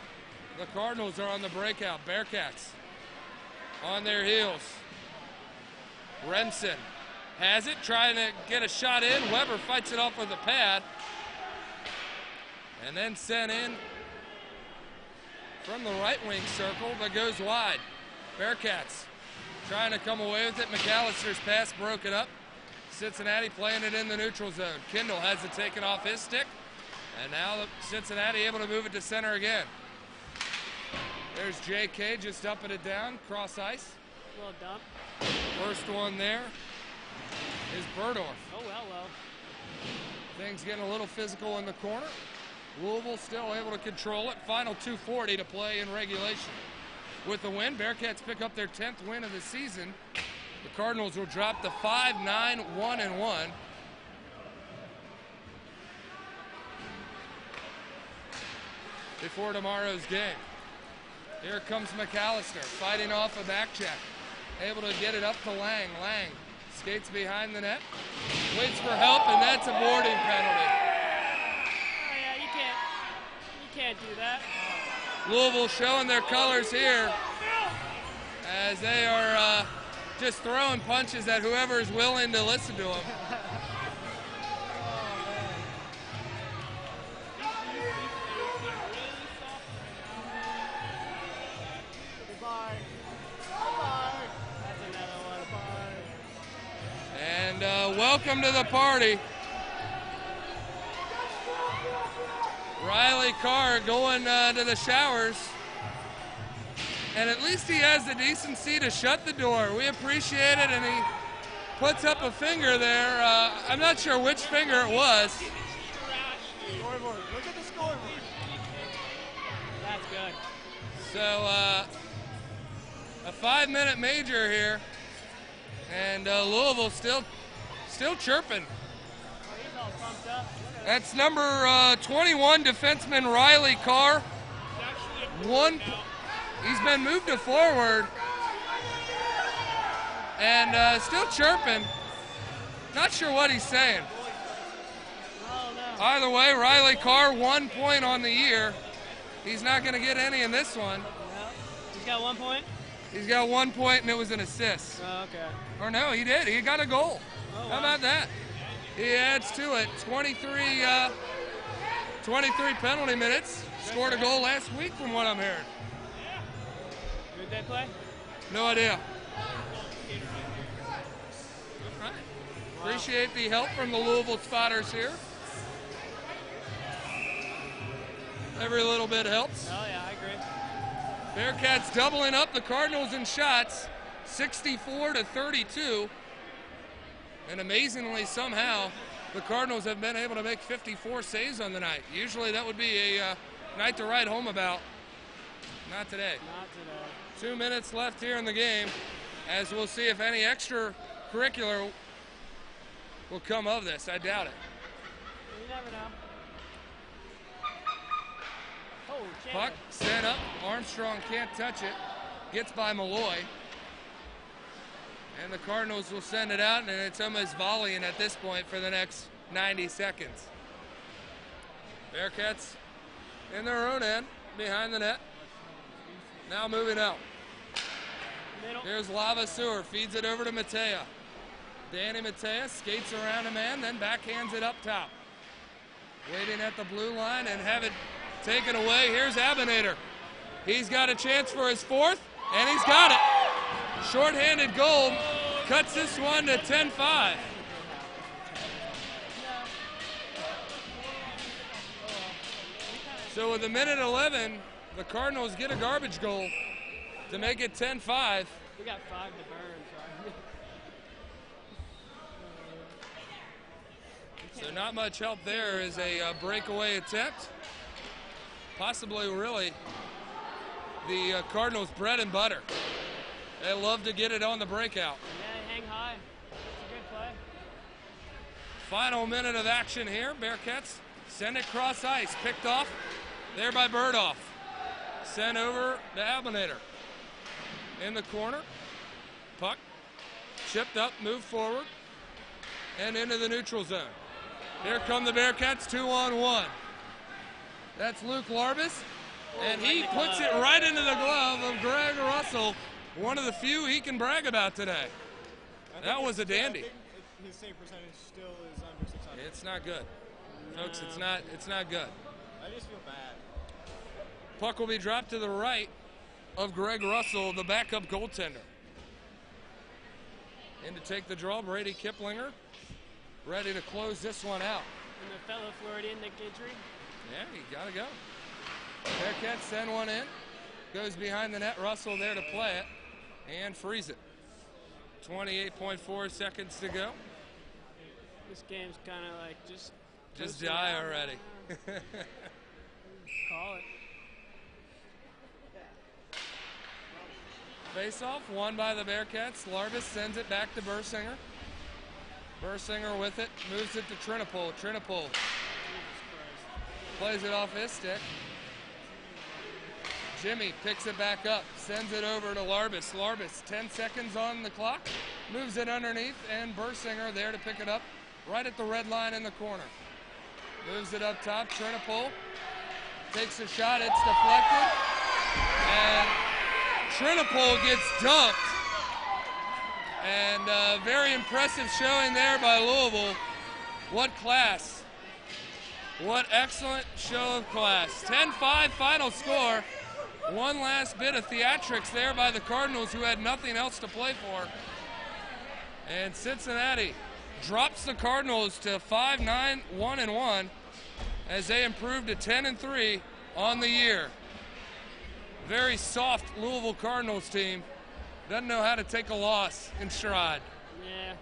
the Cardinals are on the breakout. Bearcats on their heels. Remsen has it, trying to get a shot in. Weber fights it off with a pad. And then sent in from the right wing circle, but goes wide. Bearcats trying to come away with it. McAllister's pass broken up. Cincinnati playing it in the neutral zone. Kindle has it taken off his stick. And now Cincinnati able to move it to center again. There's JK just dumping it down, cross ice. Well done. First one there is Burdorf. Oh, hello. Things getting a little physical in the corner. Louisville still able to control it. Final 2:40 to play in regulation. With the win, Bearcats pick up their 10th win of the season. The Cardinals will drop to 5-9-1-1. Before tomorrow's game. Here comes McAllister, fighting off a back check. Able to get it up to Lang. Lang skates behind the net, waits for help, and that's a boarding penalty. Oh, yeah, you can't do that. Louisville showing their colors here as they are just throwing punches at whoever is willing to listen to them. And welcome to the party. Riley Carr going to the showers. And at least he has the decency to shut the door. We appreciate it, and he puts up a finger there. I'm not sure which finger it was. Scoreboard. Look at the scoreboard. That's good. So a 5-minute major here, and Louisville still chirping. Oh, he's all pumped up. That's number 21 defenseman Riley Carr. He's been moved to forward and still chirping. Not sure what he's saying. Oh, no. Either way, Riley Carr 1 point on the year. He's not going to get any in this one. No. He's got 1 point? He's got 1 point, and it was an assist. Oh, okay. Or no, he did. He got a goal. Oh, wow. How about that? He adds to it. 23 penalty minutes. Scored a goal last week from what I'm hearing. Did they play? No idea. All right. Appreciate the help from the Louisville spotters here. Every little bit helps. Oh, yeah, I agree. Bearcats doubling up the Cardinals in shots, 64-32. And amazingly, somehow, the Cardinals have been able to make 54 saves on the night. Usually that would be a night to write home about. Not today. Not today. 2 minutes left here in the game, as we'll see if any extracurricular will come of this. I doubt it. You never know. Oh, Puck sent up. Armstrong can't touch it. Gets by Malloy. And the Cardinals will send it out, and it's almost volleying at this point for the next 90 seconds. Bearcats in their own end, behind the net. Now moving out. Middle. Here's Lava Sewer, feeds it over to Matea. Danny Mateus skates around a man, then backhands it up top. Waiting at the blue line and have it taken away. Here's Abinator. He's got a chance for his fourth, and he's got it. Shorthanded goal cuts this one to 10-5. So with a minute 11, the Cardinals get a garbage goal to make it 10-5. We got 5 to burn, So not much help there as a breakaway attempt. Possibly really the Cardinals' bread and butter. They love to get it on the breakout. Yeah, hang high. It's a good play. Final minute of action here. Bearcats send it cross ice. Picked off there by Burdoff. Sent over to Abinator. In the corner. Puck chipped up, moved forward, and into the neutral zone. Here come the Bearcats, 2-on-1. That's Luke Larbus, and he puts it right into the glove of Greg Russell, one of the few he can brag about today. That was a dandy. I think his save percentage still is under 600. It's not good. Folks, it's not good. I just feel bad. Puck will be dropped to the right of Greg Russell, the backup goaltender. In to take the draw, Brady Kiplinger, ready to close this one out. And the fellow Floridian, Nick Gidry. Yeah, you gotta go. Bearcats send one in. Goes behind the net. Russell there to play it and freeze it. 28.4 seconds to go. This game's kind of like just die already. Call it. Face-off won by the Bearcats. Larbus sends it back to Bursinger. Bursinger with it, moves it to Trinipol. Trinipol plays it off his stick. Jimmy picks it back up, sends it over to Larbus. Larbus, 10 seconds on the clock, moves it underneath, and Bursinger there to pick it up right at the red line in the corner. Moves it up top. Trinipol takes a shot. It's deflected, and Trinipol gets dumped. And very impressive showing there by Louisville. What class. What excellent show of class. 10-5 final score. One last bit of theatrics there by the Cardinals, who had nothing else to play for. And Cincinnati drops the Cardinals to 5-9-1-1 as they improve to 10-3 on the year. Very soft Louisville Cardinals team. Doesn't know how to take a loss in stride. Yeah.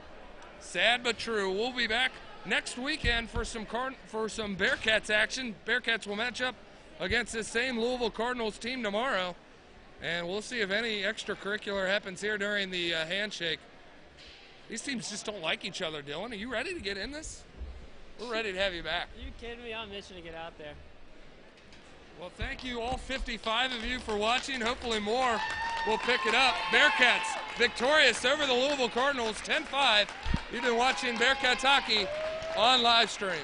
Sad but true. We'll be back next weekend for some Bearcats action. Bearcats will match up against this same Louisville Cardinals team tomorrow, and we'll see if any extracurricular happens here during the handshake. These teams just don't like each other, Dylan. Are you ready to get in this? We're ready to have you back. Are you kidding me? I'm itching to get out there. Well, thank you all 55 of you for watching. Hopefully more will pick it up. Bearcats victorious over the Louisville Cardinals, 10-5. You've been watching Bearcats hockey on live stream.